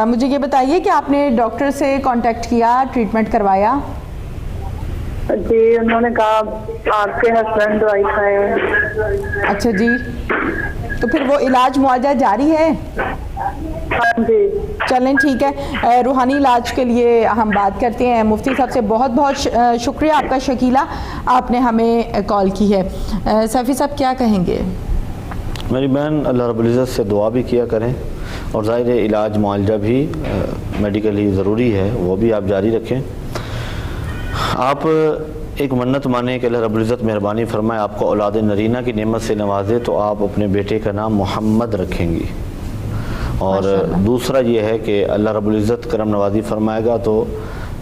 مجھے یہ بتائیے کہ آپ نے ڈاکٹر سے کانٹیکٹ کیا، ٹریٹمنٹ کروایا؟ جی انہوں نے کہا آپ کے ہسبینڈ دوائی کھائے ہیں. اچھا جی تو پھر وہ علاج معالجہ جاری ہے؟ ہاں جی. چلیں ٹھیک ہے. روحانی علاج کے لیے ہم بات کرتے ہیں. مفتی صاحب سے بہت بہت شکریہ آپ کا شکیلا، آپ نے ہمیں کال کی ہے. سیفی صاحب کیا کہیں گے؟ میری بہن اللہ رب العزت سے دعا بھی کیا کریں، اور ظاہر علاج معالجہ بھی میڈیکلی ضروری ہے، وہ بھی آپ جاری رکھیں. آپ ایک منت مانیں کہ اللہ رب العزت مہربانی فرمائے آپ کو اولاد نرینہ کی نعمت سے نوازے، تو آپ اپنے بیٹے کا نام محمد رکھیں گی. اور دوسرا یہ ہے کہ اللہ رب العزت کرم نوازی فرمائے گا تو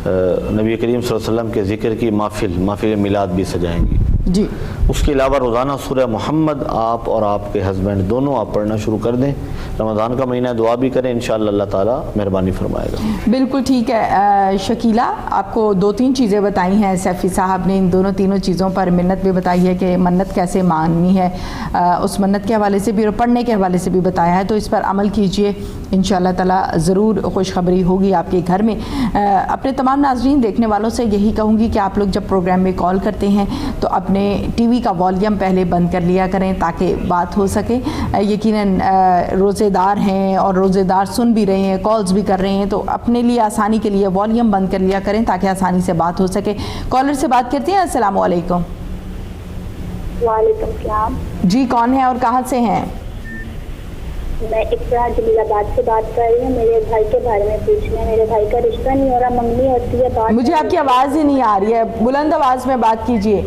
نبی کریم صلی اللہ علیہ وسلم کے ذکر کی محفل میلاد بھی سجائیں گی. جی اس کے علاوہ روزانہ سورہ محمد آپ اور آپ کے ہسبینڈ دونوں آپ پڑھنا شروع کر دیں. رمضان کا مہینہ دعا بھی کریں، انشاءاللہ اللہ تعالیٰ مہربانی فرمائے گا. بالکل ٹھیک ہے. شکیلا آپ کو 2-3 چیزیں بتائی ہیں سیفی صاحب نے. ان تینوں چیزوں پر منت بھی بتائی ہے کہ منت کیسے ماننی ہے، اس منت کے حوالے سے بھی اور پڑھنے کے حوالے سے بھی بتایا ہے. تو اس پر عمل کیجئے، انشاءاللہ تعالیٰ ضرور خوشخبری ہوگی آپ کے گھر میں. اپنے تمام ناظرین دیکھنے والوں سے یہی کہوں گی کہ آپ لوگ جب پروگرام میں کال کرتے ہیں تو اپنے ٹی وی کا والیوم پہلے بند کر لیا کریں تاکہ بات ہو سکے. یقیناً روزے دار ہیں اور روزے دار سن بھی رہے ہیں، کالز بھی کر رہے ہیں، تو اپنے لیے آسانی کے لیے والیوم بند کر لیا کریں تاکہ آسانی سے بات ہو سکے. کالر سے بات کرتے ہیں. السلام علیکم. وعلیکم السلام. جی کون ہے اور کہاں سے ہیں؟ میں اقرا جلیل آباد سے بات کر رہی ہوں. میرے بھائی کے بارے میں پوچھنا ہے. میرے بھائی کا رشتہ نہیں ہو رہا، منگنی ہوتی ہے بات. مجھے آپ کی آواز ہی نہیں آ رہی ہے، بلند آواز میں بات کیجیے.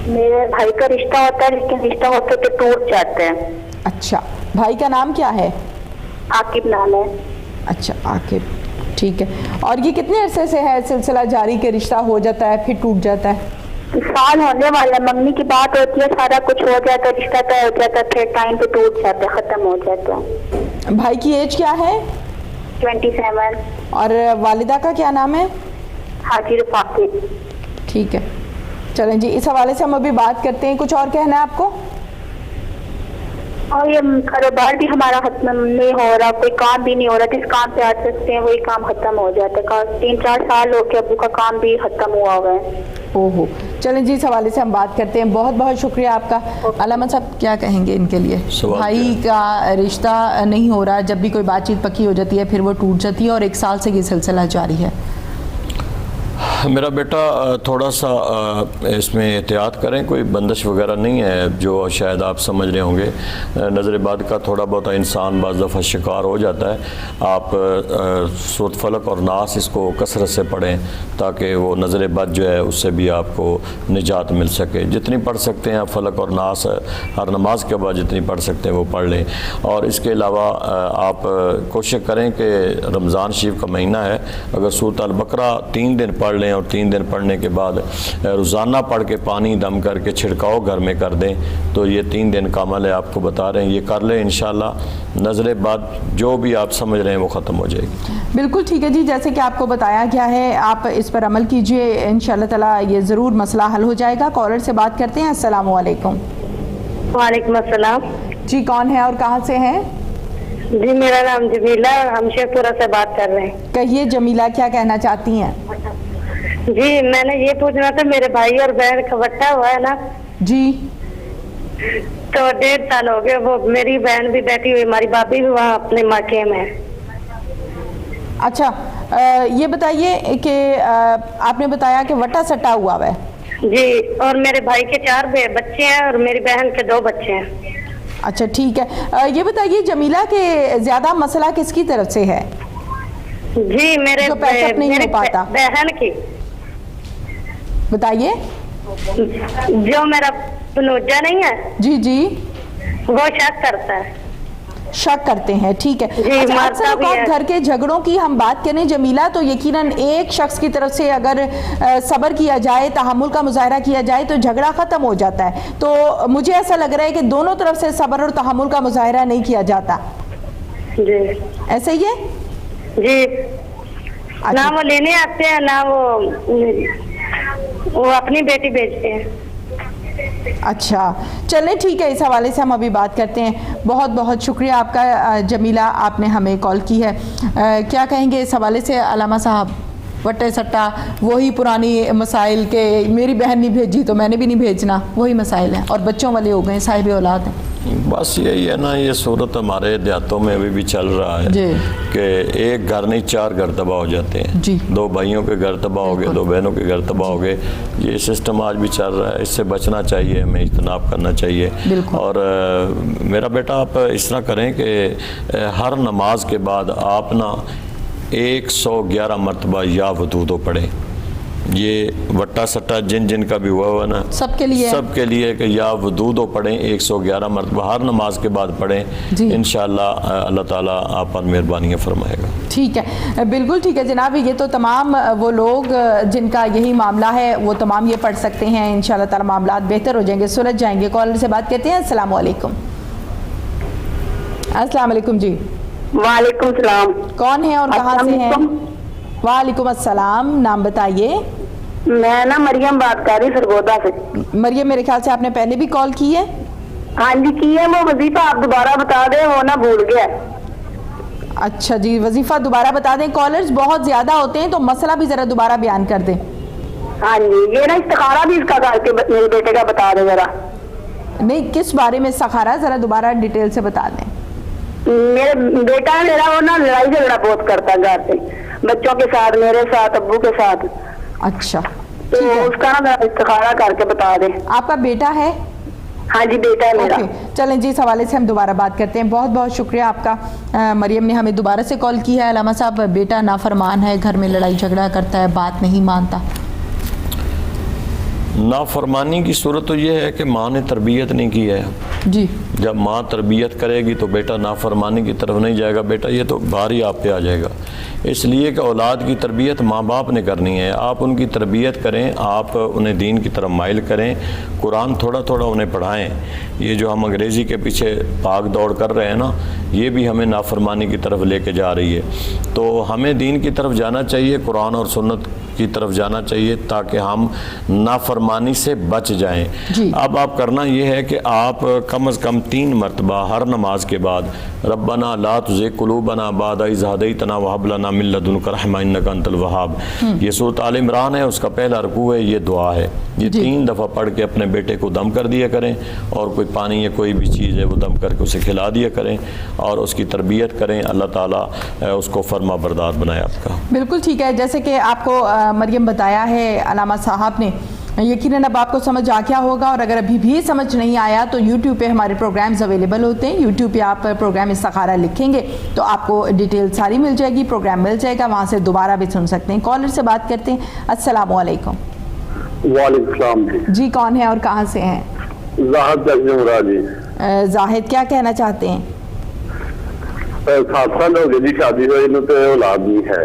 میرے بھائی کا رشتہ ہوتا ہے لیکن رشتہ ہوتے تو ٹوٹ جاتے ہیں. اچھا بھائی کا نام کیا ہے؟ عاقب نام ہے. اچھا عاقب ٹھیک ہے. اور یہ کتنے عرصے سے ہے سلسلہ جاری کہ رشتہ ہو جاتا ہے پھر ٹوٹ جاتا ہے؟ سال ہونے والا. منگنی کی بات ہوتی ہے، سارا کچھ ہو جاتا ہے، رشتہ طے ہو جاتا ہے، پھر ٹائم پہ ٹوٹ جاتا ہے، ختم ہو جاتا ہے. بھائی کی ایج کیا ہے؟ 27. اور والدہ کا کیا نام ہے؟ حاجی رفاقی. ٹھیک ہے چلیں جی اس حوالے سے ہم ابھی بات کرتے ہیں. کچھ اور کہنا ہے آپ کو؟ اور یہ کاروبار بھی ہمارا ختم نہیں ہو رہا، کوئی کام بھی نہیں ہو رہا. جس کام پہ آ سکتے ہیں وہی کام ختم ہو جاتا ہے. 3-4 سال ہو کے ابو کا کام بھی ختم ہوا ہوا ہے. اوہو چلیں جی اس حوالے سے ہم بات کرتے ہیں. بہت بہت شکریہ آپ کا. علامہ صاحب کیا کہیں گے ان کے لیے؟ بھائی کا رشتہ نہیں ہو رہا، جب بھی کوئی بات چیت پکی ہو جاتی ہے پھر وہ ٹوٹ جاتی ہے اور 1 سال سے یہ سلسلہ جاری ہے. میرا بیٹا تھوڑا سا اس میں احتیاط کریں، کوئی بندش وغیرہ نہیں ہے جو شاید آپ سمجھ رہے ہوں گے. نظر بد کا تھوڑا بہت انسان بعض دفعہ شکار ہو جاتا ہے. آپ سورۃ فلق اور ناس اس کو کثرت سے پڑھیں تاکہ وہ نظر بد جو ہے اس سے بھی آپ کو نجات مل سکے. جتنی پڑھ سکتے ہیں آپ فلق اور ناس ہر نماز کے بعد جتنی پڑھ سکتے ہیں وہ پڑھ لیں. اور اس کے علاوہ آپ کوشش کریں کہ رمضان شریف کا مہینہ ہے، اگر سورۃ البقرہ 3 دن پڑھ لیں پڑھیں اور 3 دن پڑھنے کے بعد روزانہ پڑھ کے پانی دم کر کے چھڑکاؤ گھر میں کر دیں تو یہ 3 دن کا عمل ہے، آپ کو بتا رہے ہیں، یہ کر لیں انشاءاللہ نظر بعد جو بھی آپ سمجھ رہے ہیں وہ ختم ہو جائے گی۔ بالکل ٹھیک ہے جی، جیسے کہ آپ کو بتایا گیا ہے آپ اس پر عمل کیجئے، انشاءاللہ تعالی یہ ضرور مسئلہ حل ہو جائے گا۔ کالر سے بات کرتے ہیں، السلام علیکم۔ وعلیکم السلام جی کون ہے اور کہاں سے ہیں؟ جی میرا نام جمیلہ، ہم شیخ پورہ سے بات کر رہے ہیں۔ کہیے جمیلہ کیا کہنا چاہتی ہیں؟ جی میں نے یہ پوچھنا تھا، میرے بھائی اور بہن کا بچہ ہوا ہے نا جی، تو 1.5 سال ہو گئے، وہ میری بہن بھی بیٹھی ہوئی، ہماری بابی بھی وہاں اپنے مکے میں۔ اچھا یہ بتائیے کہ آپ نے بتایا کہ وٹا سٹا ہوا ہے؟ جی، اور میرے بھائی کے 4 بچے ہیں اور میری بہن کے 2 بچے ہیں۔ اچھا ٹھیک ہے، یہ بتائیے جمیلہ کہ زیادہ مسئلہ کس کی طرف سے ہے؟ جی میرے جو پیچ اپ نہیں ہو پاتا، بہن کی۔ بتائیے۔ جو میرا بنوجا نہیں ہے جی جی، وہ شک کرتا ہے۔ شک کرتے ہیں، ٹھیک ہے۔ جی اکثر اوقات گھر کے جھگڑوں کی ہم بات کریں جمیلہ تو یقیناً ایک شخص کی طرف سے اگر صبر کیا جائے، تحمل کا مظاہرہ کیا جائے تو جھگڑا ختم ہو جاتا ہے، تو مجھے ایسا لگ رہا ہے کہ دونوں طرف سے صبر اور تحمل کا مظاہرہ نہیں کیا جاتا۔ جی ایسا ہی ہے؟ جی، نہ وہ لینے آتے ہیں نہ وہ اپنی بیٹی بھیجتے ہیں۔ اچھا چلیں ٹھیک ہے، اس حوالے سے ہم ابھی بات کرتے ہیں۔ بہت بہت شکریہ آپ کا جمیلہ، آپ نے ہمیں کال کی ہے۔ کیا کہیں گے اس حوالے سے علامہ صاحب؟ وٹے سٹا وہی پرانی مسائل کے میری بہن نہیں بھیجی تو میں نے بھی نہیں بھیجنا، وہی مسائل ہیں اور بچوں والے ہو گئے، صاحب اولاد ہیں۔ بس یہی ہے نا، یہ صورت ہمارے دیہاتوں میں ابھی بھی چل رہا ہے کہ ایک گھر نہیں 4 گھر تباہ ہو جاتے ہیں، 2 بھائیوں کے گھر تباہ ہو گئے، 2 بہنوں کے گھر تباہ ہو گئے، یہ سسٹم آج بھی چل رہا ہے۔ اس سے بچنا چاہیے، ہمیں اجتناب کرنا چاہیے۔ اور میرا بیٹا آپ اس طرح کریں کہ ہر نماز کے بعد آپ نا 111 مرتبہ یا ودودو پڑھیں۔ یہ وٹا سٹا جن کا بھی ہوا نا سب کے لیے کہ یا ودودو پڑھیں 111 مرتبہ ہر نماز کے بعد پڑھیں، انشاءاللہ اللہ تعالیٰ آپ پر مہربانی فرمائے گا۔ ٹھیک ہے، بالکل ٹھیک ہے جناب، یہ تو تمام وہ لوگ جن کا یہی معاملہ ہے وہ تمام یہ پڑھ سکتے ہیں، انشاءاللہ تعالیٰ معاملات بہتر ہو جائیں گے، سلجھ جائیں گے۔ کالر سے بات کرتے ہیں، السلام علیکم۔ السلام علیکم جی۔ وعلیکم السلام۔ کون ہیں اور کہاں سے ہیں؟ وعلیکم السلام، نام بتائیے۔ میں نا مریم بات کر رہی سرگودا سے۔ مریم میرے خیال سے آپ نے پہلے بھی کال کی ہے؟ ہاں جی کی ہے، وہ وظیفہ آپ دوبارہ بتا دیں، وہ نا بھول گیا۔ اچھا جی، وظیفہ دوبارہ بتا دیں، کالرز بہت زیادہ ہوتے ہیں تو مسئلہ بھی ذرا دوبارہ بیان کر دیں۔ ہاں جی، یہ نا استخارہ بھی اس کا کر کے میرے بیٹے کا بتا دیں ذرا۔ نہیں، کس بارے میں استخارہ ذرا دوبارہ ڈیٹیل سے بتا دیں۔ میرے بیٹا ہے میرا، وہ نا لڑائی جھگڑا بہت کرتا ہے گھر سے، بچوں کے ساتھ، میرے ساتھ، ابو کے ساتھ۔ اچھا تو اس کا نا استخارہ کر کے بتا دیں۔ آپ کا بیٹا ہے؟ ہاں جی بیٹا ہے میرا۔ چلیں جی، اس حوالے سے ہم دوبارہ بات کرتے ہیں۔ بہت بہت شکریہ آپ کا، مریم نے ہمیں دوبارہ سے کال کی ہے۔ علامہ صاحب، بیٹا نافرمان ہے، گھر میں لڑائی جھگڑا کرتا ہے، بات نہیں مانتا۔ نافرمانی کی صورت تو یہ ہے کہ ماں نے تربیت نہیں کی ہے جی۔ جب ماں تربیت کرے گی تو بیٹا نافرمانی کی طرف نہیں جائے گا، بیٹا یہ تو بھاری آپ پہ آ جائے گا۔ اس لیے کہ اولاد کی تربیت ماں باپ نے کرنی ہے، آپ ان کی تربیت کریں، آپ انہیں دین کی طرف مائل کریں، قرآن تھوڑا تھوڑا انہیں پڑھائیں۔ یہ جو ہم انگریزی کے پیچھے بھاگ دوڑ کر رہے ہیں نا، یہ بھی ہمیں نافرمانی کی طرف لے کے جا رہی ہے۔ تو ہمیں دین کی طرف جانا چاہیے، قرآن اور سنت کی طرف جانا چاہیے تاکہ ہم نافرمانی سے بچ جائیں۔ اب آپ کرنا یہ ہے کہ آپ کم از کم 3 مرتبہ ہر نماز کے بعد ربنا لا تزغ قلوبنا بعد اذ ہدیتنا وہب لنا من لدنک رحمہ انک انت الوہاب، یہ سورۃ آل عمران ہے، اس کا پہلا رکوع ہے، یہ دعا ہے۔ یہ 3 دفعہ پڑھ کے اپنے بیٹے کو دم کر دیا کریں، اور کوئی پانی یا کوئی بھی چیز ہے وہ دم کر کے اسے کھلا دیا کریں اور اس کی تربیت کریں۔ اللہ تعالیٰ اس کو فرما بردار بنائے آپ کا۔ بالکل ٹھیک ہے، جیسے کہ آپ کو مریم بتایا ہے علامہ صاحب نے، یقیناً اب آپ کو سمجھ آ گیا ہوگا، اور اگر ابھی بھی سمجھ نہیں آیا تو یوٹیوب پہ ہمارے پروگرامز اویلیبل ہوتے ہیں۔ یوٹیوب پہ آپ پروگرام استخارہ لکھیں گے تو آپ کو ڈیٹیل ساری مل جائے گی، پروگرام مل جائے گا، وہاں سے دوبارہ بھی سن سکتے ہیں۔ کالر سے بات کرتے ہیں، السلام علیکم۔ وعلیکم السلام جی، کون ہے اور کہاں سے ہیں؟ زاہد جی۔ زاہد، کیا کہنا چاہتے ہیں؟ 7 سال ہو گئے جی شادی ہوئی نو تے اولاد نہیں ہے۔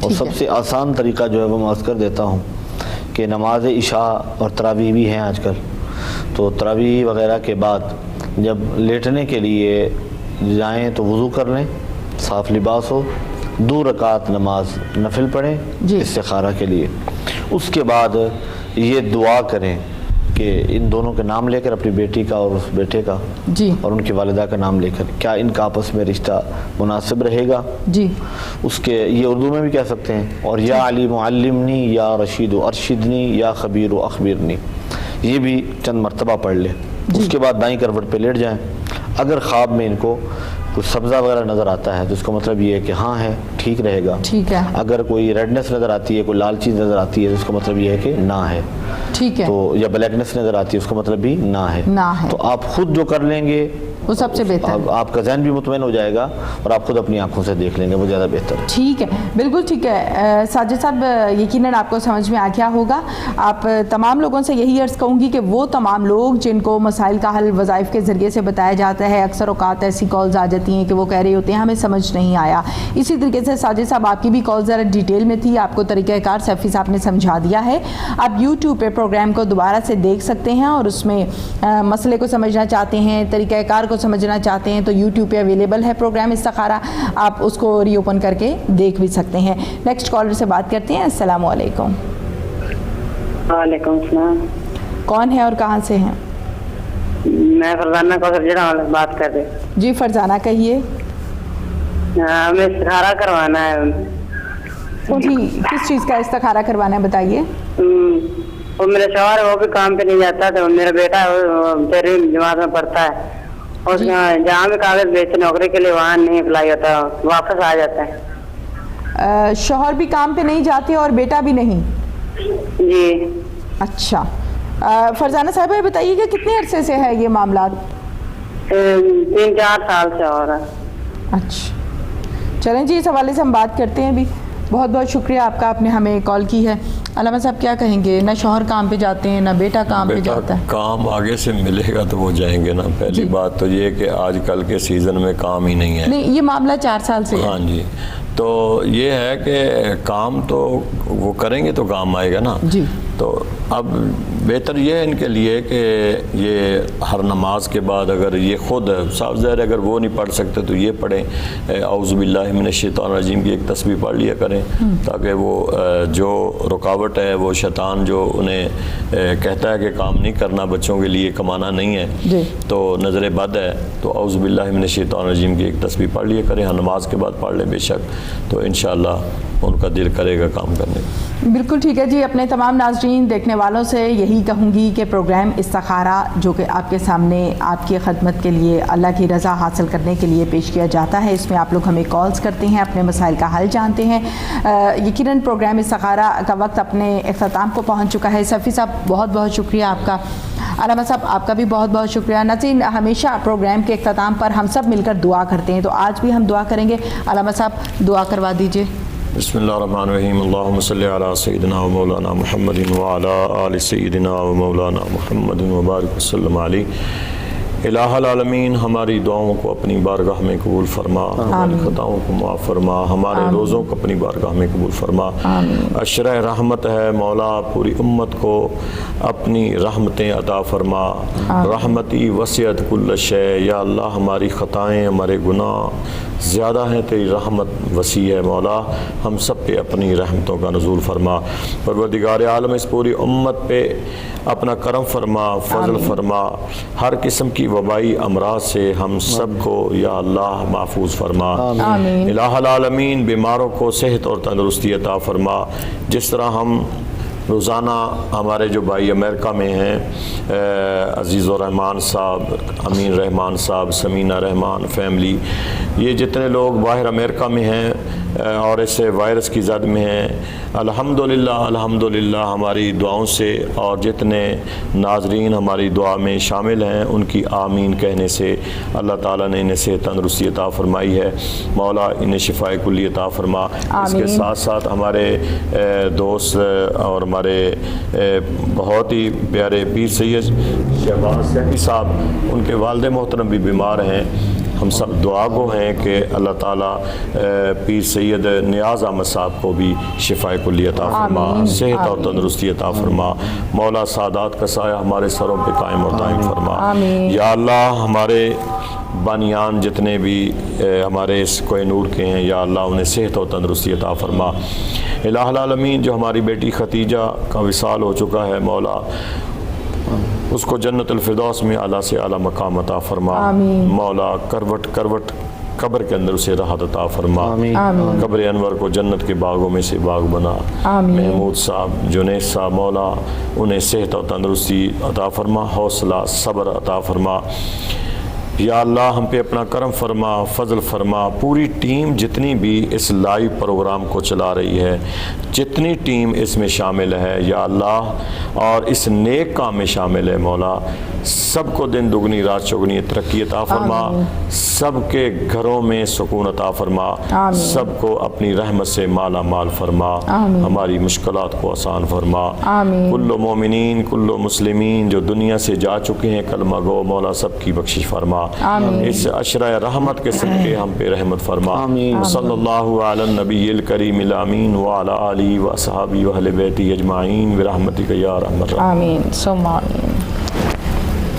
اور سب سے آسان طریقہ جو ہے وہ میں عرض کر دیتا ہوں کہ نماز عشاء اور تراویح بھی ہیں آج کل، تو تراویح وغیرہ کے بعد جب لیٹنے کے لیے جائیں تو وضو کر لیں، صاف لباس ہو، 2 رکعت نماز نفل پڑھیں استخارہ کے لیے، اس کے بعد یہ دعا کریں کہ ان دونوں کے نام لے کر، اپنی بیٹی کا اور اس بیٹے کا اور ان کی والدہ کا نام لے کر، کیا ان کا آپس میں رشتہ مناسب رہے گا، اس کے یہ اردو میں بھی کہہ سکتے ہیں، اور یا علیم علمنی، یا رشید ارشدنی، یا خبیر اخبرنی، یہ بھی چند مرتبہ پڑھ لیں۔ اس کے بعد دائیں کروٹ پہ لیٹ جائیں۔ اگر خواب میں ان کو کچھ سبزہ وغیرہ نظر آتا ہے تو اس کا مطلب یہ ہے کہ ہاں ہے، ٹھیک رہے گا۔ اگر کوئی ریڈنس نظر آتی ہے، کوئی لال چیز نظر آتی ہے تو اس کا مطلب یہ ہے کہ نہ ہے، تو یا بلیکنس نظر آتی ہے اس کا مطلب بھی نہ ہے۔ تو آپ خود جو کر لیں گے وہ سب سے بہتر، آپ کا ذہن بھی مطمئن ہو جائے گا اور آپ خود اپنی آنکھوں سے دیکھ لیں گے، وہ زیادہ بہتر ہے۔ ٹھیک ہے، بالکل ٹھیک ہے ساجد صاحب، یقیناً آپ کو سمجھ میں آ گیا ہوگا۔ آپ تمام لوگوں سے یہی عرض کہوں گی کہ وہ تمام لوگ جن کو مسائل کا حل وظائف کے ذریعے سے بتایا جاتا ہے، اکثر اوقات ایسی کالز آ جاتی ہیں کہ وہ کہہ رہے ہوتے ہیں ہمیں سمجھ نہیں آیا۔ اسی طریقے سے ساجد صاحب آپ کی بھی کال ذرا ڈیٹیل میں تھی، آپ کو طریقہ کار سیفی صاحب نے سمجھا دیا ہے۔ آپ یوٹیوب پہ پروگرام کو دوبارہ سے دیکھ سکتے ہیں اور اس میں مسئلے کو سمجھنا چاہتے ہیں، طریقہ کار کو سمجھنا چاہتے ہیں تو یوٹیوب پہ اویلیبل ہے پروگرام استخارہ، آپ اس کو ری اوپن کر کے دیکھ بھی سکتے ہیں۔ نیکسٹ کالر سے بات کرتے ہیں۔ السلام علیکم۔ وعلیکم السلام۔ کون ہے اور کہاں سے ہیں؟ میں فرزانہ کو سرجنا بات کر رہے۔ جی فرزانہ کہیے۔ ہمیں استخارہ کروانا ہے۔ جی کس چیز کا استخارہ کروانا ہے بتائیے۔ وہ میرا شوہر ہے، وہ بھی کام پہ نہیں جاتا، تو میرا بیٹا 13ویں جماعت میں پڑھتا ہے، اور جہاں بھی کاغذ بھیجتے نوکری کے لیے وہاں نہیں اپلائی ہوتا، واپس آ جاتا ہے۔ شوہر بھی کام پہ نہیں جاتے اور بیٹا بھی نہیں؟ جی۔ اچھا فرزانہ صاحبہ یہ بتائیے کہ کتنے عرصے سے ہے یہ معاملات؟ 3-4 سال سے ہو رہا ہے۔ اچھا چلیں جی، اس حوالے سے ہم بات کرتے ہیں بھی۔ بہت بہت شکریہ آپ کا، آپ نے ہمیں کال کی ہے۔ علامہ صاحب کیا کہیں گے؟ نہ شوہر کام پہ جاتے ہیں، نہ بیٹا کام پہ جاتا ہے۔ کام آگے سے ملے گا تو وہ جائیں گے نا۔ پہلی بات تو یہ کہ آج کل کے سیزن میں کام ہی نہیں ہے۔ نہیں، یہ معاملہ 4 سال سے ہے۔ ہاں جی، تو یہ ہے کہ کام تو وہ کریں گے تو کام آئے گا نا۔ جی تو اب بہتر یہ ہے ان کے لیے کہ یہ ہر نماز کے بعد اگر یہ خود صاف ظاہر اگر وہ نہیں پڑھ سکتے تو یہ پڑھیں، اعوذ باللہ من الشیطان الرجیم کی ایک تسبیح پڑھ لیا کریں، تاکہ وہ جو رکاوٹ ہے، وہ شیطان جو انہیں کہتا ہے کہ کام نہیں کرنا، بچوں کے لیے کمانا نہیں ہے، تو نظر بد ہے، تو اعوذ باللہ من الشیطان الرجیم کی ایک تسبیح پڑھ لیا کریں، ہر نماز کے بعد پڑھ لیں بے شک، تو انشاءاللہ ان کا دل کرے گا کام کرنے کا۔ بالکل ٹھیک ہے جی۔ اپنے تمام ناظرین دیکھنے والوں سے یہی کہوں گی کہ پروگرام استخارہ جو کہ آپ کے سامنے آپ کی خدمت کے لیے، اللہ کی رضا حاصل کرنے کے لیے پیش کیا جاتا ہے، اس میں آپ لوگ ہمیں کالز کرتے ہیں، اپنے مسائل کا حل جانتے ہیں۔ یقیناً پروگرام استخارہ کا وقت اپنے اختتام کو پہنچ چکا ہے۔ سیفی صاحب بہت بہت شکریہ آپ کا، علامہ صاحب آپ کا بھی بہت بہت شکریہ۔ ناظرین ہمیشہ پروگرام کے اختتام پر ہم سب مل کر دعا کرتے ہیں، تو آج بھی ہم دعا کریں گے۔ علامہ صاحب دعا کروا دیجئے۔ بسم اللہ الرحمن الرحیم، اللہم صلی علی سیدنا و مولانا محمد وعلی آل سیدنا و مولانا محمد وبارک وسلم علیہ۔ الہ العالمین ہماری دعاؤں کو اپنی بارگاہ میں قبول فرما، ہماری خطاؤں کو معاف فرما، ہمارے روزوں کو اپنی بارگاہ میں قبول فرما۔ اشرح رحمت ہے مولا، پوری امت کو اپنی رحمتیں عطا فرما۔ رحمتی وسعت کل شے، یا اللہ ہماری خطائیں، ہمارے گناہ زیادہ ہیں، تیری رحمت وسیع ہے مولا، ہم سب پہ اپنی رحمتوں کا نزول فرما۔ پروردگار عالم اس پوری امت پہ اپنا کرم فرما، فضل فرما، ہر قسم کی وبائی امراض سے ہم سب کو یا اللہ محفوظ فرما۔ الہ العالمین بیماروں کو صحت اور تندرستی عطا فرما۔ جس طرح ہم روزانہ ہمارے جو بھائی امریکہ میں ہیں، عزیز الرحمان صاحب، امین رحمان صاحب، سمینہ رحمان فیملی، یہ جتنے لوگ باہر امریکہ میں ہیں اور اس وائرس کی زد میں ہیں، الحمدللہ ہماری دعاؤں سے اور جتنے ناظرین ہماری دعا میں شامل ہیں ان کی آمین کہنے سے اللہ تعالیٰ نے انہیں صحت تندرستی عطا فرمائی ہے۔ مولا انہیں شفاء کلی عطا فرما۔ اس کے ساتھ ساتھ ہمارے دوست اور ہمارے بہت ہی پیارے پیر سید شہباز سیفی صاحب، ان کے والد محترم بھی بیمار ہیں، ہم سب دعا گو ہیں کہ اللہ تعالیٰ پیر سید نیاز احمد صاحب کو بھی شفائے کلی عطا فرما، صحت اور تندرستی عطا فرما، مولا سعادات کا سایہ ہمارے سروں پہ قائم اور دائم فرما۔ یا اللہ ہمارے بانیان جتنے بھی ہمارے اس کوہ نور کے ہیں، یا اللہ انہیں صحت اور تندرستی عطا فرما۔ الہ العالمین جو ہماری بیٹی ختیجہ کا وصال ہو چکا ہے، مولا اس کو جنت الفردوس میں اعلیٰ سے اعلیٰ مقام عطا فرما۔ مولا کروٹ کروٹ قبر کے اندر اسے راحت عطا فرما، قبر انور کو جنت کے باغوں میں سے باغ بنا۔ محمود صاحب، جنید صاحب، مولا انہیں صحت اور تندرستی عطا فرما، حوصلہ صبر عطا فرما۔ یا اللہ ہم پہ اپنا کرم فرما، فضل فرما۔ پوری ٹیم جتنی بھی اس لائیو پروگرام کو چلا رہی ہے، جتنی ٹیم اس میں شامل ہے یا اللہ، اور اس نیک کام میں شامل ہے مولا، سب کو دن دگنی رات چگنی ترقی عطا فرما، سب کے گھروں میں سکون عطا فرما، سب کو اپنی رحمت سے مالا مال فرما، ہماری مشکلات کو آسان فرما۔ کل مومنین کل مسلمین جو دنیا سے جا چکے ہیں کلمہ گو، مولا سب کی بخشش فرما، اس عشرہ رحمت کے صدقے ہم پہ رحمت فرما۔ صلی اللہ علی النبی الکریم الامین وعلی آلہ و اصحابہ و اہل بیتہ اجمعین برحمتک یا ارحم الراحمین۔ آمین ثم آمین۔